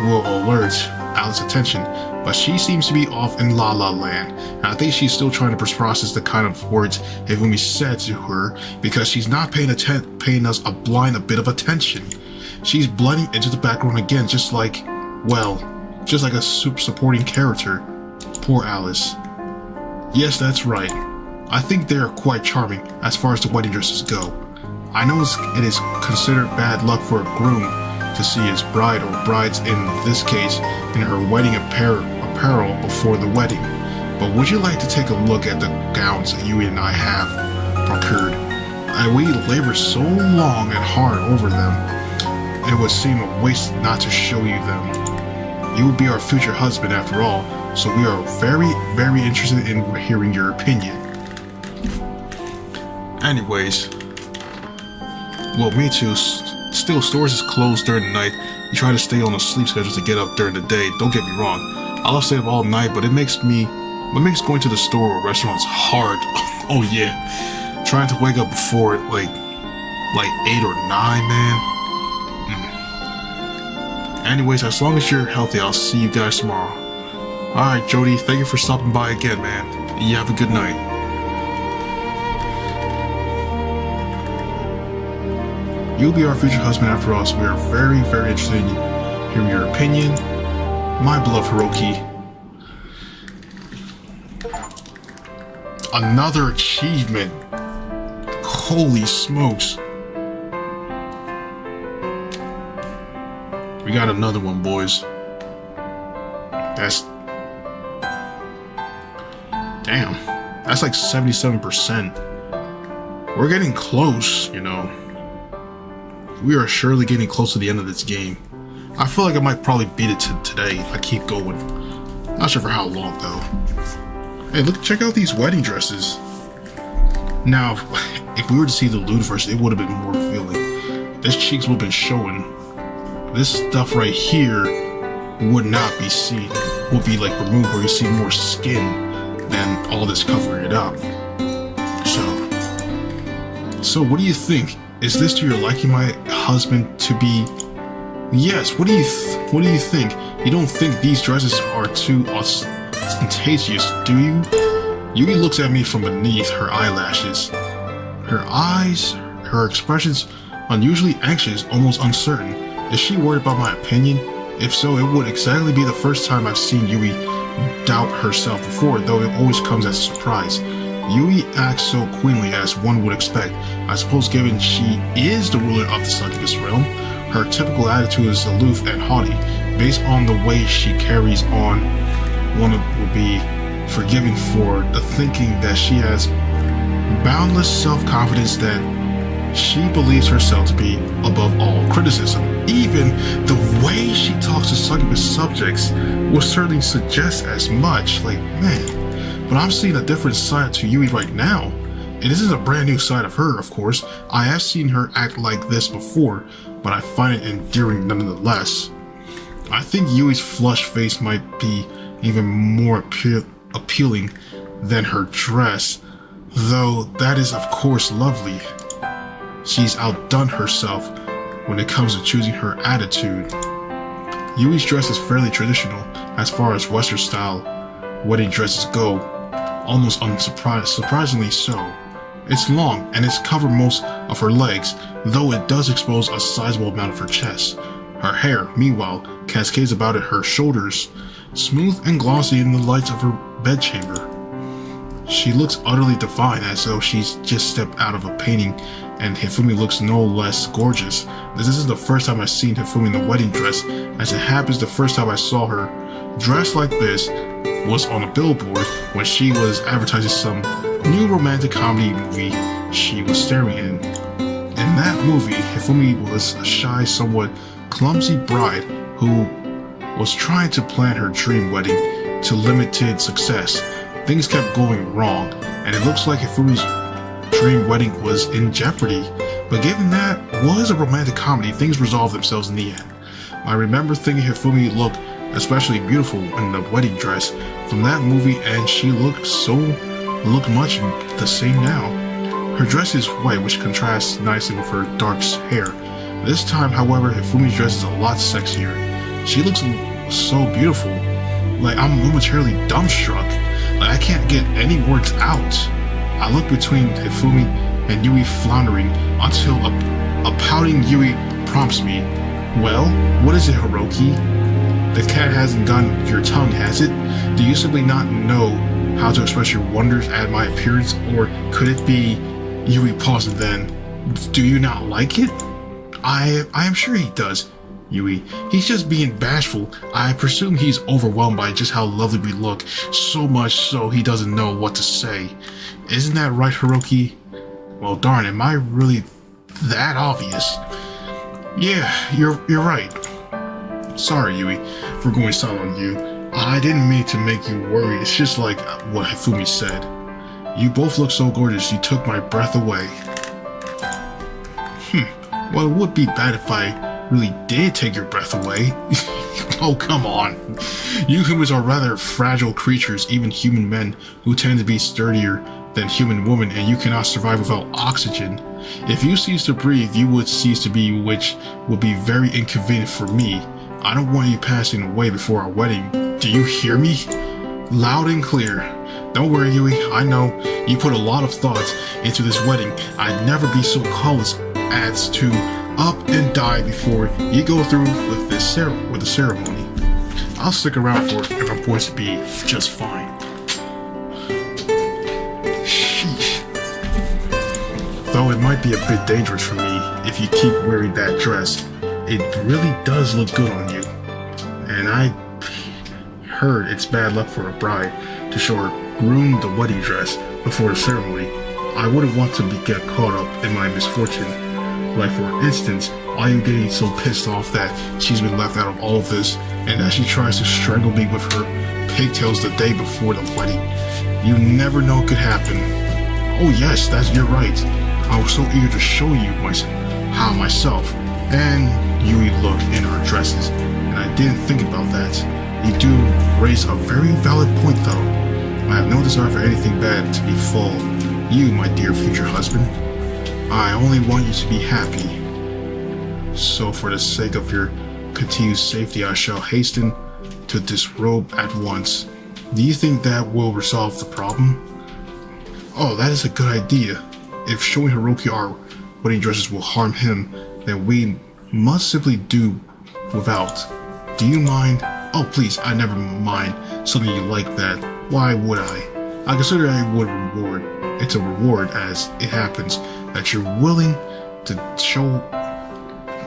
will alert Alice's attention, but she seems to be off in La La Land, and I think she's still trying to process the kind of words Hifumi said to her, because she's not paying us a bit of attention. She's blending into the background again, just like a supporting character. Poor Alice. Yes, that's right. I think they are quite charming as far as the wedding dresses go. I know it is considered bad luck for a groom to see his bride, or brides in this case, in her wedding apparel before the wedding. But would you like to take a look at the gowns that you and I have procured? We labored so long and hard over them, it would seem a waste not to show you them. You will be our future husband after all, so we are very, very interested in hearing your opinion. Anyways, well, me too. Still, stores is closed during the night. You try to stay on a sleep schedule to get up during the day. Don't get me wrong. I love staying up all night, but it makes going to the store or restaurants hard. Oh yeah, trying to wake up before like 8 or 9, man. Anyways, as long as you're healthy, I'll see you guys tomorrow. Alright, Jody, thank you for stopping by again, man. You have a good night. You'll be our future husband after all, so we are very, very interested in hearing your opinion. My beloved Hiroki. Another achievement. Holy smokes. We got another one, boys. Damn. That's like 77%. We're getting close, you know. We are surely getting close to the end of this game. I feel like I might probably beat it today if I keep going. Not sure for how long though. Hey, look! Check out these wedding dresses. Now, if we were to see the lewd version, it would have been more revealing. This cheeks would have been showing. This stuff right here would not be seen. Would be like removed, where you see more skin than all this covering it up. So what do you think? Is this to your liking, my husband to be? Yes. What do you think? You don't think these dresses are too ostentatious, do you? Yui looks at me from beneath her eyelashes. Her eyes, her expressions, unusually anxious, almost uncertain. Is she worried about my opinion? If so, it would exactly be the first time I've seen Yui doubt herself before, though it always comes as a surprise. Yui acts so queenly as one would expect. I suppose given she is the ruler of the Succubus realm, her typical attitude is aloof and haughty. Based on the way she carries on, one would be forgiving for the thinking that she has boundless self-confidence, that she believes herself to be above all criticism. Even the way she talks to Succubus subjects will certainly suggest as much. Like, man. But I'm seeing a different side to Yui right now. And this is a brand new side of her, of course. I have seen her act like this before, but I find it endearing nonetheless. I think Yui's flushed face might be even more appealing than her dress, though that is of course lovely. She's outdone herself when it comes to choosing her attitude. Yui's dress is fairly traditional as far as Western style wedding dresses go, almost surprisingly so. It's long and it's covered most of her legs, though it does expose a sizable amount of her chest. Her hair, meanwhile, cascades about at her shoulders, smooth and glossy in the lights of her bedchamber. She looks utterly divine, as though she's just stepped out of a painting, and Hifumi looks no less gorgeous. This is the first time I've seen Hifumi in the wedding dress. As it happens, the first time I saw her dressed like this was on a billboard when she was advertising some new romantic comedy movie she was starring in. In that movie, Hifumi was a shy, somewhat clumsy bride who was trying to plan her dream wedding to limited success. Things kept going wrong, and it looks like Hifumi's dream wedding was in jeopardy. But given that was a romantic comedy, things resolved themselves in the end. I remember thinking Hifumi looked especially beautiful in the wedding dress from that movie, and she looked much the same now. Her dress is white, which contrasts nicely with her dark hair. This time, however, Hifumi's dress is a lot sexier. She looks so beautiful. Like, I'm momentarily dumbstruck. Like, I can't get any words out. I look between Hifumi and Yui floundering until a pouting Yui prompts me. Well, what is it, Hiroki? The cat hasn't gotten your tongue, has it? Do you simply not know how to express your wonders at my appearance? Or could it be... Yui paused and then, do you not like it? I am sure he does, Yui. He's just being bashful. I presume he's overwhelmed by just how lovely we look, so much so he doesn't know what to say. Isn't that right, Hiroki? Well, darn, am I really that obvious? Yeah, you're right. Sorry, Yui, for going silent on you. I didn't mean to make you worried. It's just like what Hifumi said. You both look so gorgeous, you took my breath away. Well, it would be bad if I really did take your breath away. Oh, come on. You humans are rather fragile creatures, even human men who tend to be sturdier than human women, and you cannot survive without oxygen. If you cease to breathe, you would cease to be, which would be very inconvenient for me. I don't want you passing away before our wedding. Do you hear me? Loud and clear. Don't worry, Yui, I know you put a lot of thought into this wedding. I'd never be so callous as to up and die before you go through with the ceremony. I'll stick around for it if I'm going to be just fine. Sheesh. Though it might be a bit dangerous for me if you keep wearing that dress. It really does look good on you. And I heard it's bad luck for a bride to show her groom the wedding dress before the ceremony. I wouldn't want to get caught up in my misfortune. Like, for instance, I am getting so pissed off that she's been left out of all of this, and that she tries to strangle me with her pigtails the day before the wedding. You never know what could happen. Oh yes, you're right. I was so eager to show you how myself. And Yui looked in our dresses, and I didn't think about that. You do raise a very valid point, though. I have no desire for anything bad to befall you, my dear future husband. I only want you to be happy. So for the sake of your continued safety, I shall hasten to disrobe at once. Do you think that will resolve the problem? Oh, that is a good idea. If showing Hiroki our wedding dresses will harm him, then we must simply do without. Do you mind? Oh, please, I never mind something you like that. Why would I? I consider it a reward. It's a reward, as it happens, that you're willing to show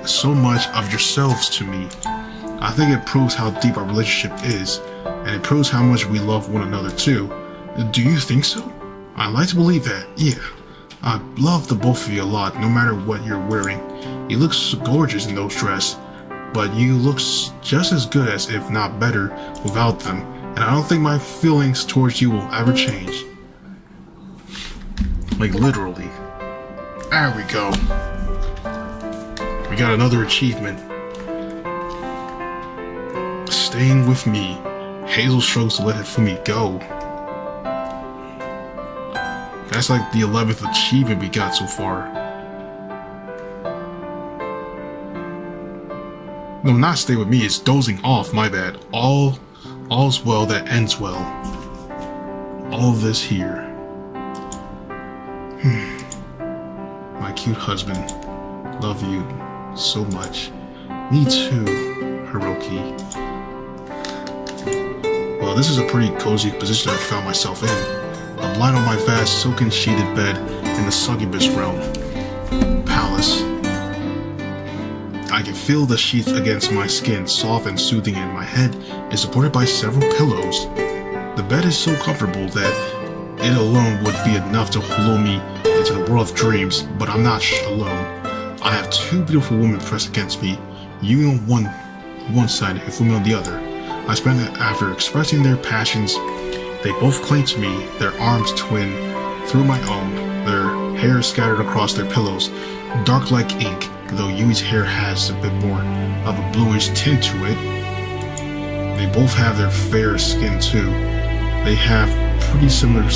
so much of yourselves to me. I think it proves how deep our relationship is, and it proves how much we love one another too. Do you think so? I like to believe that, yeah. I love the both of you a lot, no matter what you're wearing. You look so gorgeous in those dresses, but you look just as good as, if not better, without them. And I don't think my feelings towards you will ever change. Like, literally. There we go. We got another achievement. Staying with me. Hazel struggles to let Hifumi go. That's like the 11th achievement we got so far. No, not stay with me, it's dozing off, my bad. All's well that ends well. All of this here. My cute husband. Love you so much. Me too, Hiroki. Well, this is a pretty cozy position I found myself in. I'm lying on my vast silken sheeted bed in the Succubus realm palace. I can feel the sheath against my skin, soft and soothing, and my head is supported by several pillows. The bed is so comfortable that it alone would be enough to lure me into the world of dreams, but I'm not alone. I have two beautiful women pressed against me, you on one side and Fumi on the other. I spent it after expressing their passions. They both cling to me, their arms twin through my own, their hair scattered across their pillows, dark like ink, though Yui's hair has a bit more of a bluish tint to it. They both have their fair skin too. They have pretty similar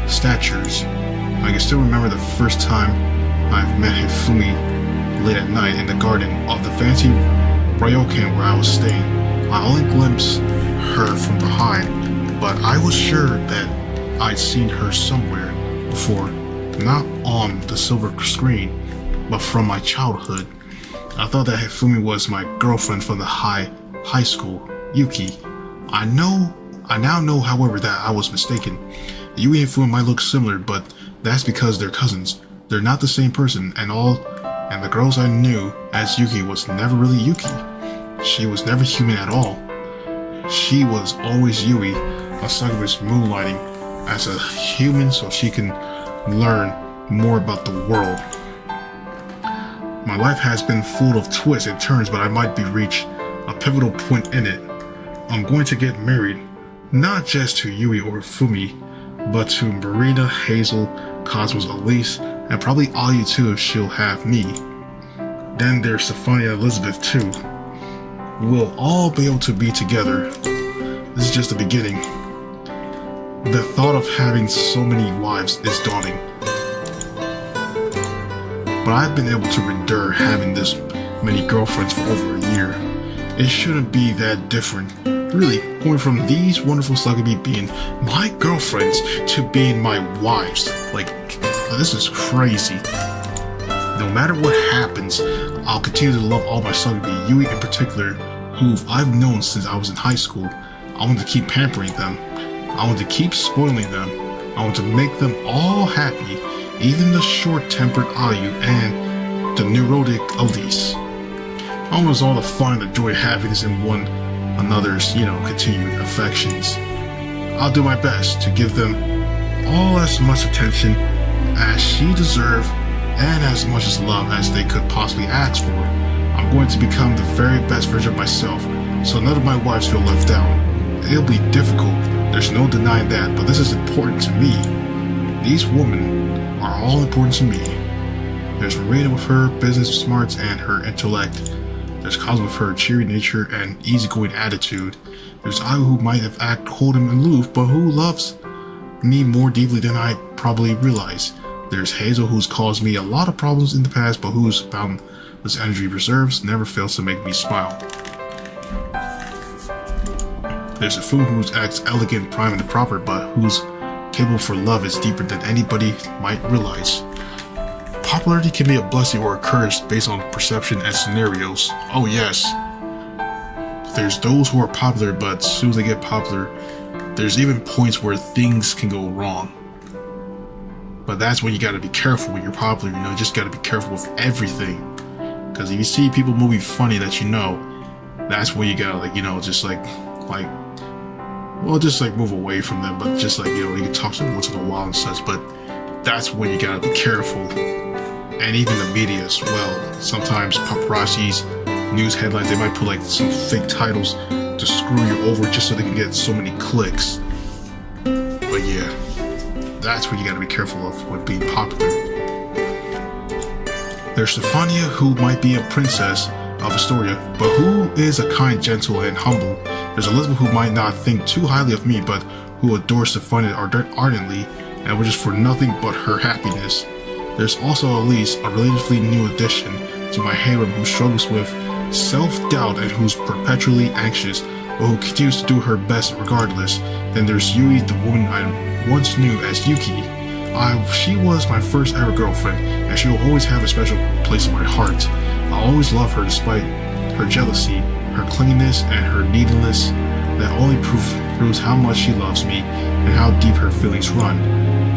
statures. I can still remember the first time I've met Hifumi late at night in the garden of the fancy ryokan where I was staying. I only glimpsed her from behind, but I was sure that I'd seen her somewhere before, not on the silver screen, but from my childhood. I thought that Hifumi was my girlfriend from the high school, Yuki. I now know, however, that I was mistaken. Yui and Hifumi might look similar, but that's because they're cousins. They're not the same person, and the girls I knew as Yuki was never really Yuki. She was never human at all. She was always Yui, a Succubus moonlighting as a human so she can learn more about the world. My life has been full of twists and turns, but I might be reached a pivotal point in it. I'm going to get married, not just to Yui or Fumi, but to Marina, Hazel, Cosmos, Elise, and probably Ayu too if she'll have me. Then there's Stephania and Elizabeth too. We'll all be able to be together. This is just the beginning. The thought of having so many wives is daunting. But I've been able to endure having this many girlfriends for over a year. It shouldn't be that different. Really, going from these wonderful Succubus being my girlfriends to being my wives. Like, this is crazy. No matter what happens, I'll continue to love all my Succubus, Yui in particular, who I've known since I was in high school. I want to keep pampering them. I want to keep spoiling them. I want to make them all happy, even the short-tempered Ayu and the neurotic Elise. I want all the fun and the joy, happiness in one another's, continued affections. I'll do my best to give them all as much attention as she deserves and as much as love as they could possibly ask for. I'm going to become the very best version of myself, so none of my wives feel left out. It'll be difficult, there's no denying that, but this is important to me. These women are all important to me. There's Marina with her business smarts and her intellect. There's Cosmo with her cheery nature and easygoing attitude. There's Ayu who might have acted cold and aloof, but who loves me more deeply than I probably realize. There's Hazel who's caused me a lot of problems in the past, but whose boundless energy reserves never fails to make me smile. There's a fool who acts elegant, prime, and proper, but who's capable for love is deeper than anybody might realize. Popularity can be a blessing or a curse based on perception and scenarios. Oh yes. There's those who are popular, but as soon as they get popular, there's even points where things can go wrong. But that's when you gotta be careful when you're popular, you just gotta be careful with everything. Because if you see people moving funny that that's when you gotta just move away from them, but you can talk to them once in a while and such, but that's when you gotta be careful. And even the media as well. Sometimes paparazzis, news headlines, they might put some fake titles to screw you over just so they can get so many clicks. But yeah, that's what you gotta be careful of with being popular. There's Stephania, who might be a princess of Astoria, but who is a kind, gentle, and humble. There's Elizabeth, who might not think too highly of me, but who adores Stephania ardently and wishes for nothing but her happiness. There's also Elise, a relatively new addition to my harem who struggles with self-doubt and who's perpetually anxious, but who continues to do her best regardless. Then there's Yui, the woman I once knew as Yuki. She was my first ever girlfriend, and she will always have a special place in my heart. I'll always love her despite her jealousy, her clinginess, and her neediness that only prove proves how much she loves me and how deep her feelings run.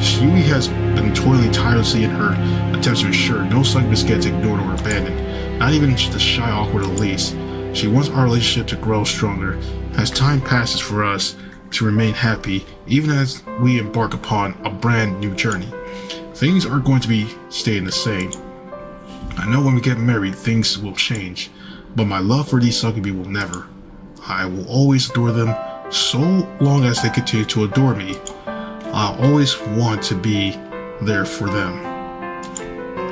Yui has been toiling tirelessly in her attempts to ensure no succubus gets ignored or abandoned, not even the shy, awkward Elise. She wants our relationship to grow stronger as time passes for us to remain happy, even as we embark upon a brand new journey. Things are going to be staying the same. I know when we get married, things will change, but my love for these succubi will never. I will always adore them so long as they continue to adore me. I'll always want to be there for them.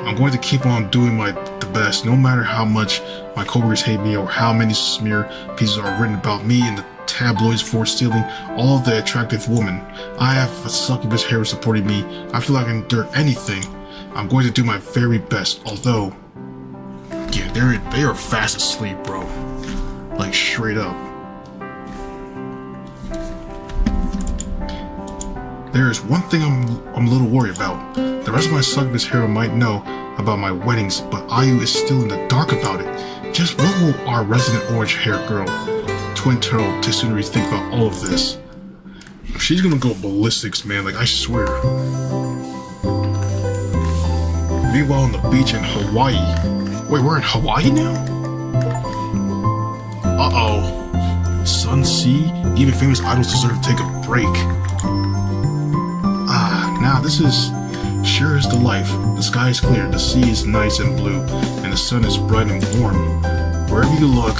I'm going to keep on doing the best, no matter how much my coworkers hate me or how many smear pieces are written about me in the tabloids for stealing all of the attractive women. I have a succubus hair supporting me. I feel like I can endure anything. I'm going to do my very best, although, yeah, they are fast asleep, bro. Like, straight up. There is one thing I'm a little worried about. The rest of my succubus hero might know about my weddings, but Ayu is still in the dark about it. Just what will our resident orange-haired girl, Twin Turtle, Tsunori think about all of this? She's gonna go ballistics, man, like, I swear. Meanwhile, on the beach in Hawaii. Wait, we're in Hawaii now? Uh-oh. Sun, sea, even famous idols deserve to take a break. Now this is sure is the life. The sky is clear, the sea is nice and blue, and the sun is bright and warm. Wherever you look,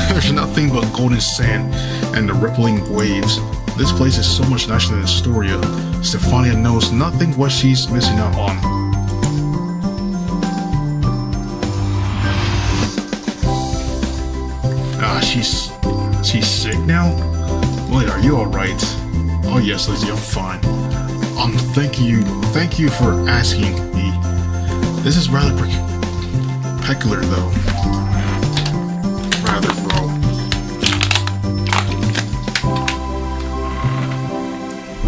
there's nothing but golden sand and the rippling waves. This place is so much nicer than Astoria. Stefania knows nothing what she's missing out on. She's sick now? Wait, are you alright? Oh yes, Lizzie, I'm fine. Thank you for asking me. This is rather peculiar, though. Rather, bro.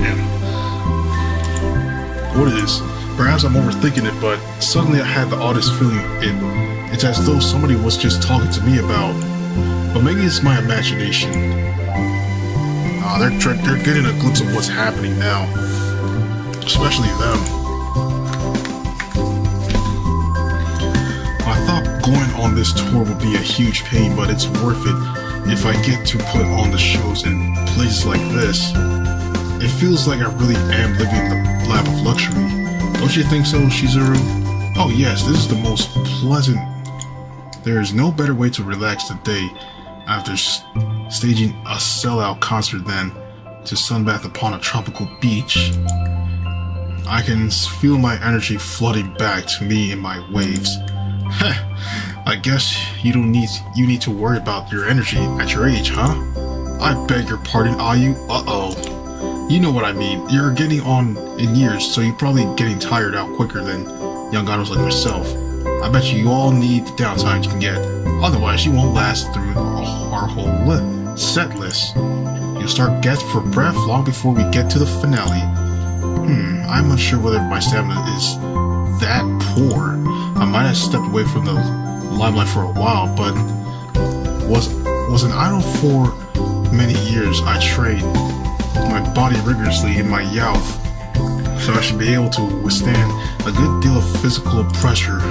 Yeah. What it is? Perhaps I'm overthinking it, but suddenly I had the oddest feeling. It's as though somebody was just talking to me about. But maybe it's my imagination. They're getting a glimpse of what's happening now. Especially them. I thought going on this tour would be a huge pain, but it's worth it if I get to put on the shows in places like this. It feels like I really am living the lap of luxury. Don't you think so, Shizuru? Oh yes, this is the most pleasant. There is no better way to relax the day after staging a sellout concert than to sunbathe upon a tropical beach. I can feel my energy flooding back to me in my waves. Heh, I guess you need to worry about your energy at your age, huh? I beg your pardon, Ayu. Uh-oh. You know what I mean. You're getting on in years, so you're probably getting tired out quicker than young idols like myself. I bet you all need the downtime you can get. Otherwise, you won't last through our whole set list. You'll start gasping for breath long before we get to the finale. I'm unsure whether my stamina is that poor. I might have stepped away from the limelight for a while, but was an idol for many years. I trained my body rigorously in my youth, so I should be able to withstand a good deal of physical pressure.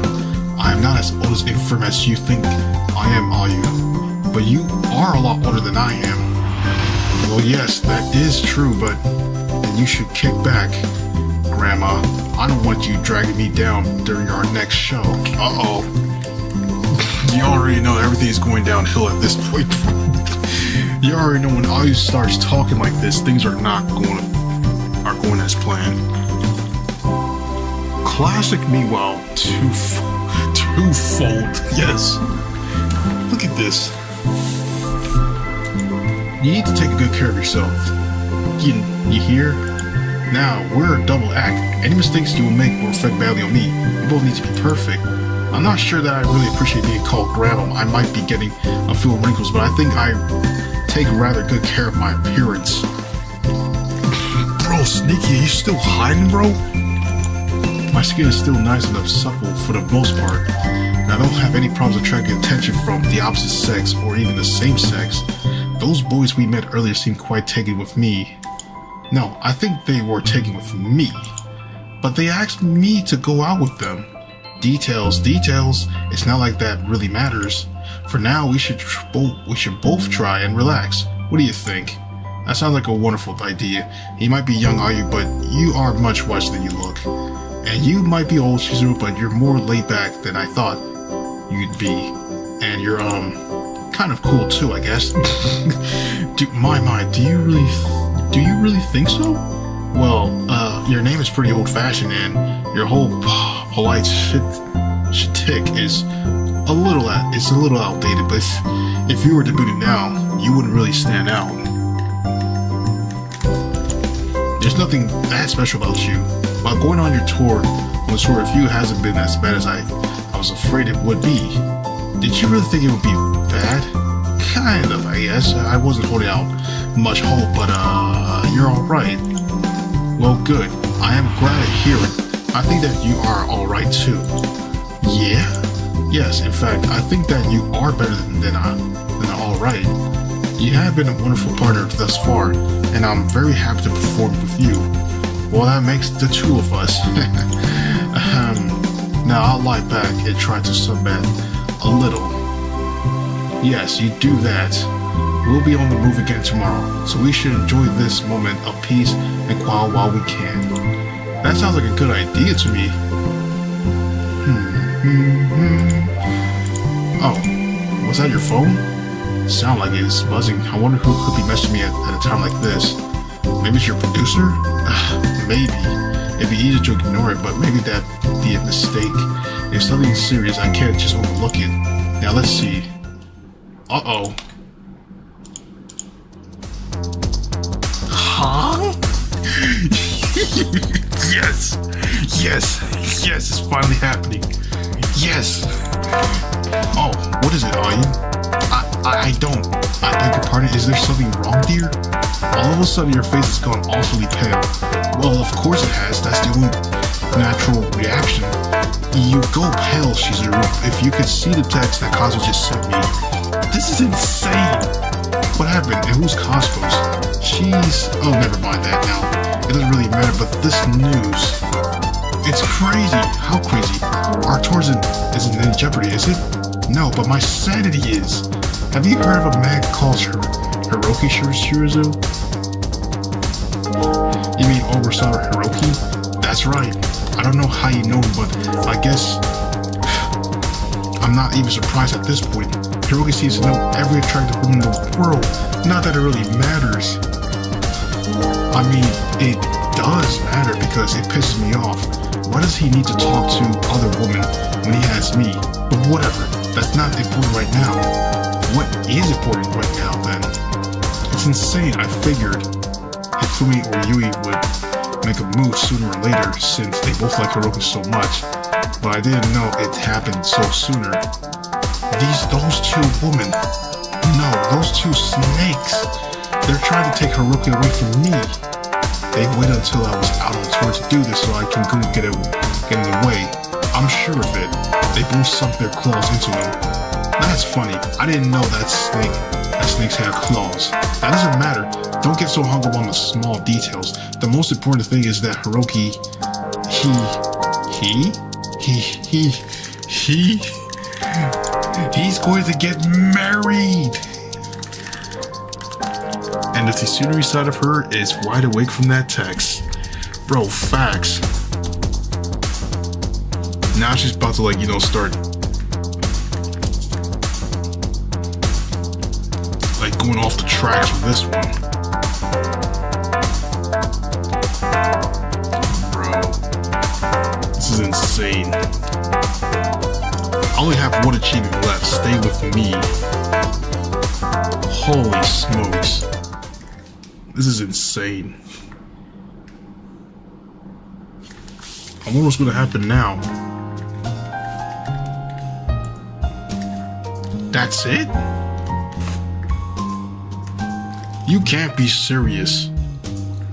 I am not as old as infirm as you think I am, Ayu, but you are a lot older than I am. Well, yes, that is true, but then you should kick back, Grandma. I don't want you dragging me down during our next show. Uh-oh. You already know everything is going downhill at this point. You already know when Ayu starts talking like this, things are going as planned. Classic, meanwhile, twofold. Yes. Look at this. You need to take good care of yourself. You hear? Now, we're a double act. Any mistakes you will make will affect badly on me. We both need to be perfect. I'm not sure that I really appreciate being called Grandma. I might be getting a few wrinkles, but I think I take rather good care of my appearance. Bro, Sneaky, are you still hiding, bro? My skin is still nice enough supple for the most part, and I don't have any problems attracting attention from the opposite sex or even the same sex. Those boys we met earlier seemed quite taken with me. No, I think they were taken with me. But they asked me to go out with them. Details. It's not like that really matters. For now, we should both try and relax. What do you think? That sounds like a wonderful idea. You might be young, are you? But you are much wiser than you look. And you might be old, Chizuru, but you're more laid back than I thought you'd be. And you're, kind of cool too, I guess. Do you really think so? Well, your name is pretty old-fashioned, and your whole polite shtick is a little outdated. But if you were debuting now, you wouldn't really stand out. There's nothing that special about you. While going on your tour, the tour of you hasn't been as bad as I was afraid it would be. Did you really think it would be bad? Kind of, I guess. I wasn't holding out much hope, but you're alright. Well, good. I am glad to hear it. I think that you are alright too. Yeah? Yes, in fact, I think that you are better than alright. You have been a wonderful partner thus far, and I'm very happy to perform with you. Well, that makes the two of us. Now I'll lie back and try to sunbathe a little. Yes, you do that. We'll be on the move again tomorrow, so we should enjoy this moment of peace and quiet while we can. That sounds like a good idea to me. Oh, was that your phone? Sound like it's buzzing. I wonder who could be messaging me at a time like this. Maybe it's your producer? Maybe. It'd be easy to ignore it, but maybe that'd be a mistake. If something serious, I can't just overlook it. Now let's see. Uh-oh. Huh? Yes, it's finally happening. Yes. Oh, what is it, are you? I beg your pardon, is there something wrong, dear? All of a sudden your face has gone awfully pale. Well, of course it has, that's the only natural reaction. You go pale, Chizuru. If you could see the text that Cosmo just sent me. This is insane! What happened, and whose Cosmos? Oh, never mind that now. It doesn't really matter, but this news... It's crazy! How crazy? Our tour isn't in jeopardy, is it? No, but my sanity is! Have you heard of a man called Hiroki Shurizu? You mean Obersawa Hiroki? That's right. I don't know how you know him, but I guess... I'm not even surprised at this point. Hiroki seems to know every attractive woman in the world. Not that it really matters. I mean, it does matter because it pisses me off. Why does he need to talk to other women when he has me? But whatever, that's not important right now. What is important right now then? It's insane. I figured Hifumi or Yui would make a move sooner or later since they both like Hiroki so much. But I didn't know it happened so sooner. Those two women. No, those two snakes. They're trying to take Hiroki away from me. They waited until I was out on tour to do this so I can get in the way. I'm sure of it. They both sunk their claws into him. That's funny. I didn't know that snakes had claws. That doesn't matter. Don't get so hung up on the small details. The most important thing is that Hiroki, he's going to get married. And the Tsunami side of her is wide awake from that text. Bro, facts. Now she's about to start going off the tracks with this one. Bro, this is insane. I only have one achievement left. Stay with me. Holy smokes. This is insane. I wonder what's gonna happen now. That's it? You can't be serious.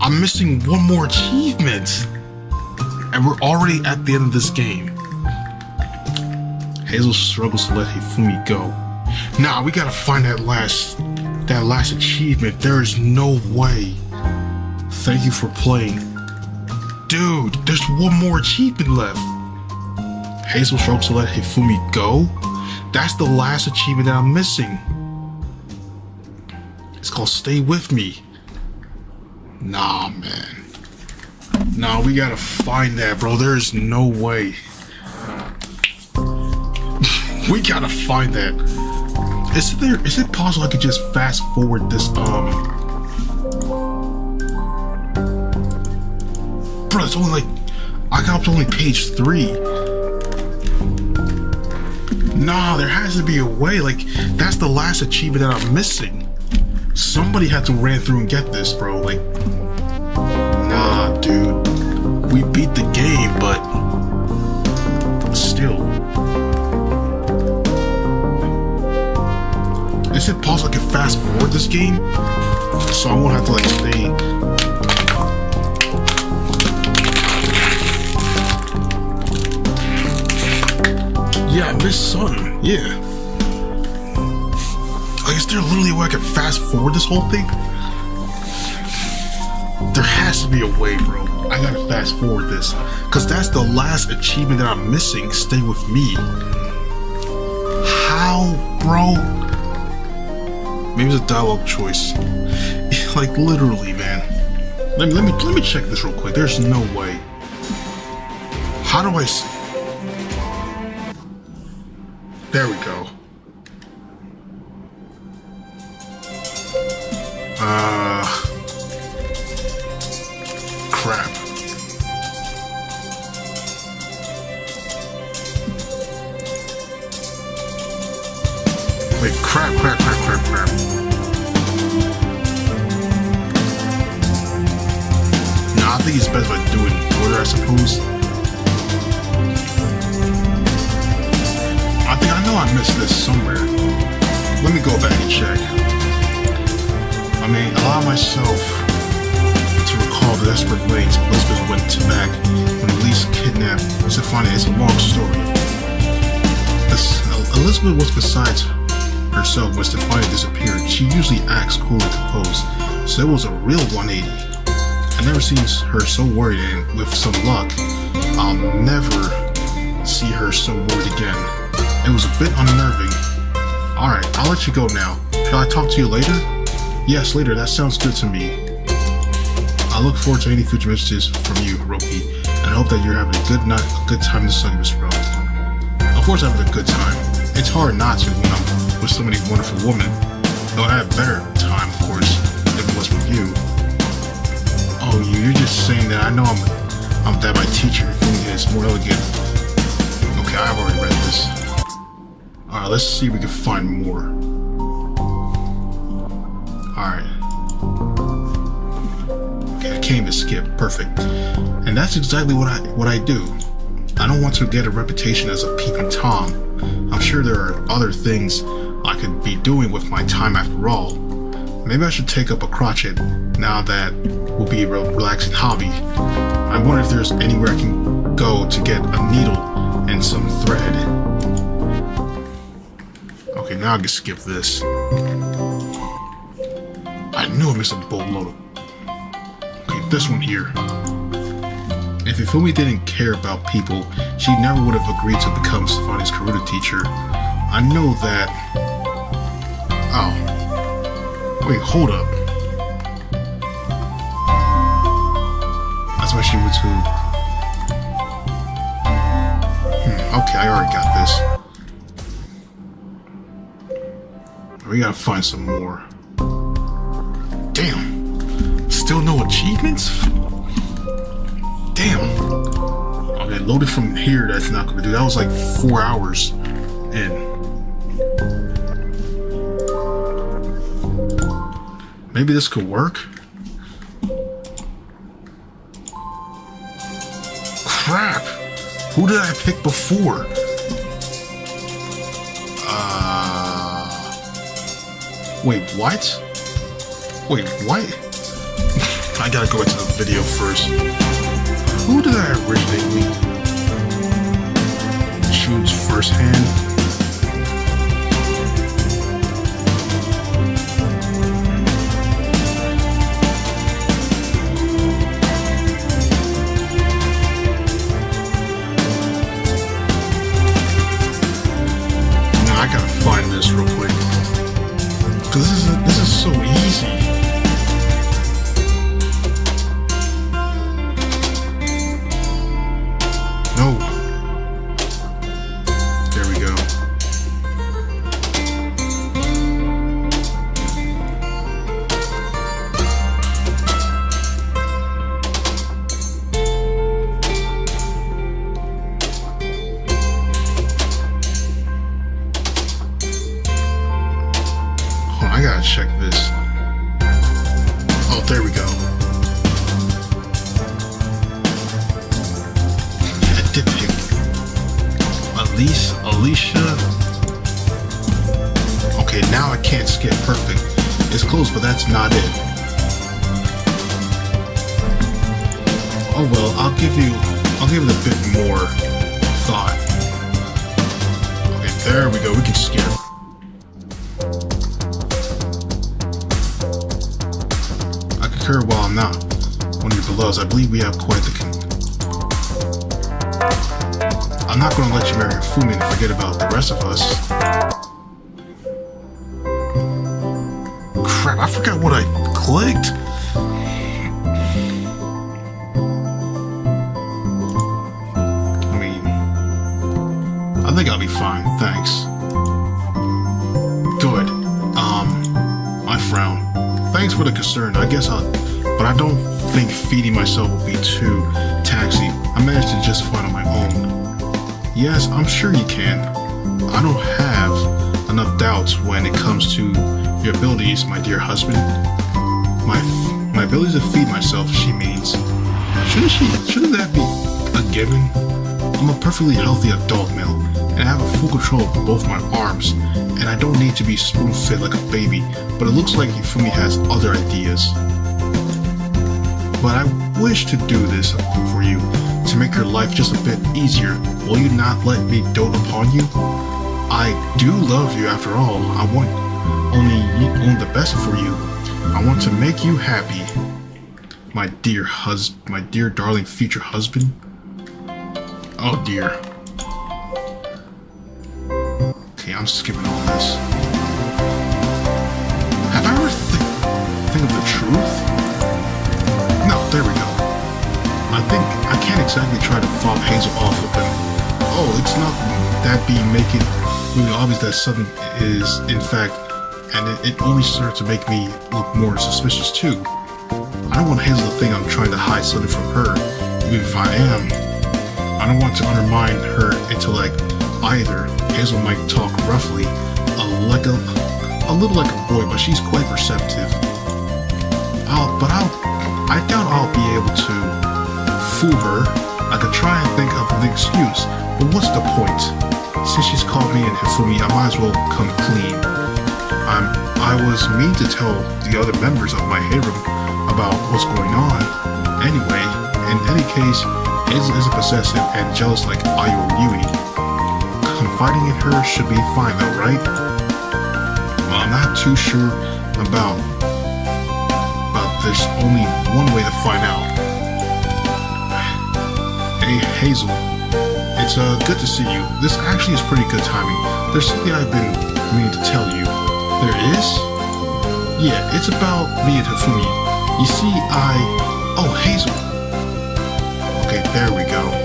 I'm missing one more achievement. And we're already at the end of this game. Hazel struggles to let Hifumi go. Nah, we gotta find that last That last achievement, there is no way. Thank you for playing. Dude, there's one more achievement left. Hazel strokes to let Hifumi go? That's the last achievement that I'm missing. It's called Stay With Me. Nah, man. Nah, we gotta find that, bro. There's no way. We gotta find that. Is it possible I could just fast forward this, Bro, it's only like, I got up to only page 3. Nah, there has to be a way. Like, that's the last achievement that I'm missing. Somebody had to ran through and get this, bro. Like, nah, dude. We beat the game, but still. Is it possible I can fast forward this game? So I won't have to, like, stay. Yeah, I missed something. Yeah. Like, is there literally a way I can fast forward this whole thing? There has to be a way, bro. I gotta fast forward this. Because that's the last achievement that I'm missing. Stay with me. How, bro? Maybe it's a dialogue choice. Like, literally, man. Let me check this real quick. There's no way. How do I... There we go. Crap. Wait, crap. Nah, I think it's best if I do it in order, I suppose. I know I missed this somewhere. Let me go back and check. I mean, allow myself to recall the desperate ways Elizabeth went back when Elise kidnapped Stefania. It's a long story. Elizabeth was besides herself when Stefania disappeared. She usually acts cool and composed, so it was a real 180. I never seen her so worried, and with some luck, I'll never see her so worried again. It was a bit unnerving. Alright, I'll let you go now. Shall I talk to you later? Yes, later. That sounds good to me. I look forward to any future messages from you, Roki, and I hope that you're having a good time in the Succubus realm. Of course I'm having a good time. It's hard not to when I'm with so many wonderful women. Though I had a better time, of course, if it was with you. Oh, you're just saying that. I know I'm that my teacher is more elegant. Okay, I've already read this. Alright, let's see if we can find more. Alright. Okay, I can't even skip. Perfect. And that's exactly what I do. I don't want to get a reputation as a peeping Tom. I'm sure there are other things I could be doing with my time after all. Maybe I should take up a crochet now that will be a relaxing hobby. I wonder if there's anywhere I can go to get a needle and some thread. Okay, now I can skip this. I knew I missed a boatload of... Okay, this one here. If Hifumi didn't care about people, she never would have agreed to become Stefania's Karuta teacher. I know that... Oh. Wait, hold up. That's why she went to... Okay, I already got this. We gotta find some more. Damn. Still no achievements? Damn. Okay, loaded from here, that's not gonna do. That was like 4 hours in. Maybe this could work? Crap! Who did I pick before? Wait, what? Wait, what? I gotta go into the video first. Who did I originally choose firsthand? gotta check this. Oh, there we go. Yeah, it did pick. Alicia. Okay, now I can't skip. Perfect. It's close, but that's not it. Oh well, I'll give it a bit more thought. Okay, there we go. We can skip. I concur while I'm not one of your beloveds. I believe we have quite the I'm not going to let you marry Fumi and forget about the rest of us. Crap, I forgot what I clicked. I mean, I think I'll be fine, thanks. Good. I frown. Thanks for the concern, but I don't think feeding myself will be too taxing. I managed to just find on my own. Yes, I'm sure you can. I don't have enough doubts when it comes to your abilities, my dear husband. My ability to feed myself, she means. Shouldn't that be a given? I'm a perfectly healthy adult male, and I have a full control of both my arms, and I don't need to be spoon-fed like a baby, but it looks like Hifumi has other ideas. But I wish to do this for you, to make your life just a bit easier. Will you not let me dote upon you? I do love you after all. I want only the best for you. I want to make you happy. My dear darling future husband. Oh dear. Okay, I'm skipping all this. Have I ever think of the truth? No, there we go. I can't exactly try to fob Hazel off of him. Oh, it's not that being making really obvious that something is, in fact, and it only serves to make me look more suspicious too. I don't want Hazel to think I'm trying to hide something from her, even if I am. I don't want to undermine her intellect either. Hazel might talk roughly, a little like a boy, but she's quite perceptive. I doubt I'll be able to fool her. I could try and think of an excuse, but what's the point? Since she's called me and Hifumi, I might as well come clean. I was mean to tell the other members of my harem about what's going on. Anyway, in any case, Hazel isn't possessive and jealous like Ayo or Yui. Confiding in her should be fine though, right? Well, I'm not too sure about there's only one way to find out. Hey, Hazel. It's good to see you. This actually is pretty good timing. There's something I've been meaning to tell you. There is? Yeah, it's about me and Hifumi. You see, Oh, Hazel. Okay, there we go.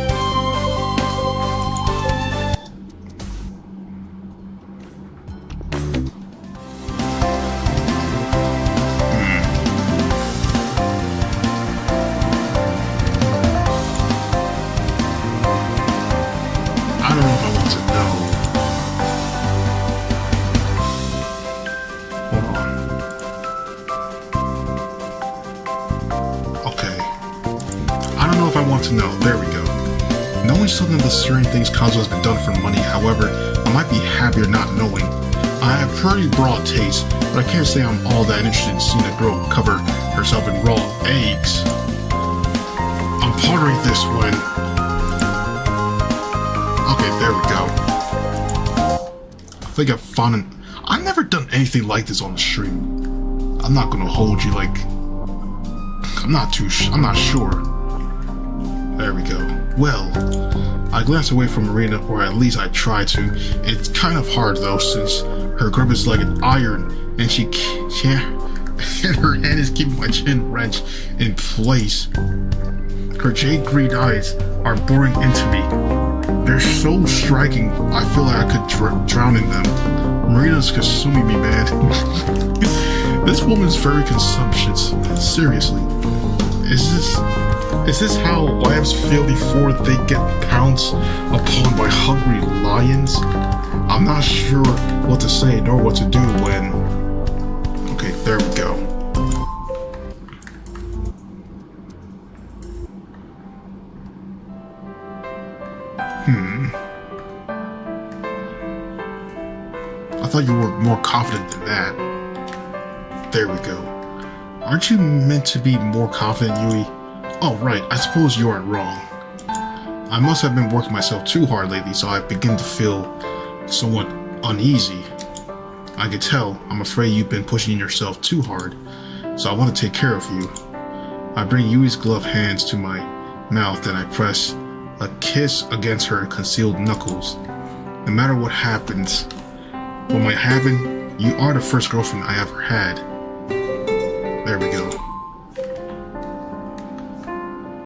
To know. There we go. Knowing something that certain things Kazuha has been done for money, however, I might be happier not knowing. I have pretty broad taste, but I can't say I'm all that interested in seeing a girl cover herself in raw eggs. I'm pondering this when... Okay, there we go. I think I've found an... I've never done anything like this on the stream. I'm not gonna hold you like... I'm not sure. There we go. Well, I glanced away from Marina, or at least I tried to. It's kind of hard though, since her grip is like an iron, and and her hand is keeping my chin wrenched in place. Her jade green eyes are boring into me. They're so striking, I feel like I could drown in them. Marina's consuming me, man. This woman's very consumptious. Seriously. Is this how wives feel before they get pounced upon by hungry lions? I'm not sure what to say nor what to do when There we go. I thought you were more confident than that. There we go. Aren't you meant to be more confident, Yui? Oh, right. I suppose you aren't wrong. I must have been working myself too hard lately, so I begin to feel somewhat uneasy. I can tell. I'm afraid you've been pushing yourself too hard, so I want to take care of you. I bring Yui's gloved hands to my mouth and I press a kiss against her concealed knuckles. No matter what happens, what might happen, you are the first girlfriend I ever had. There we go.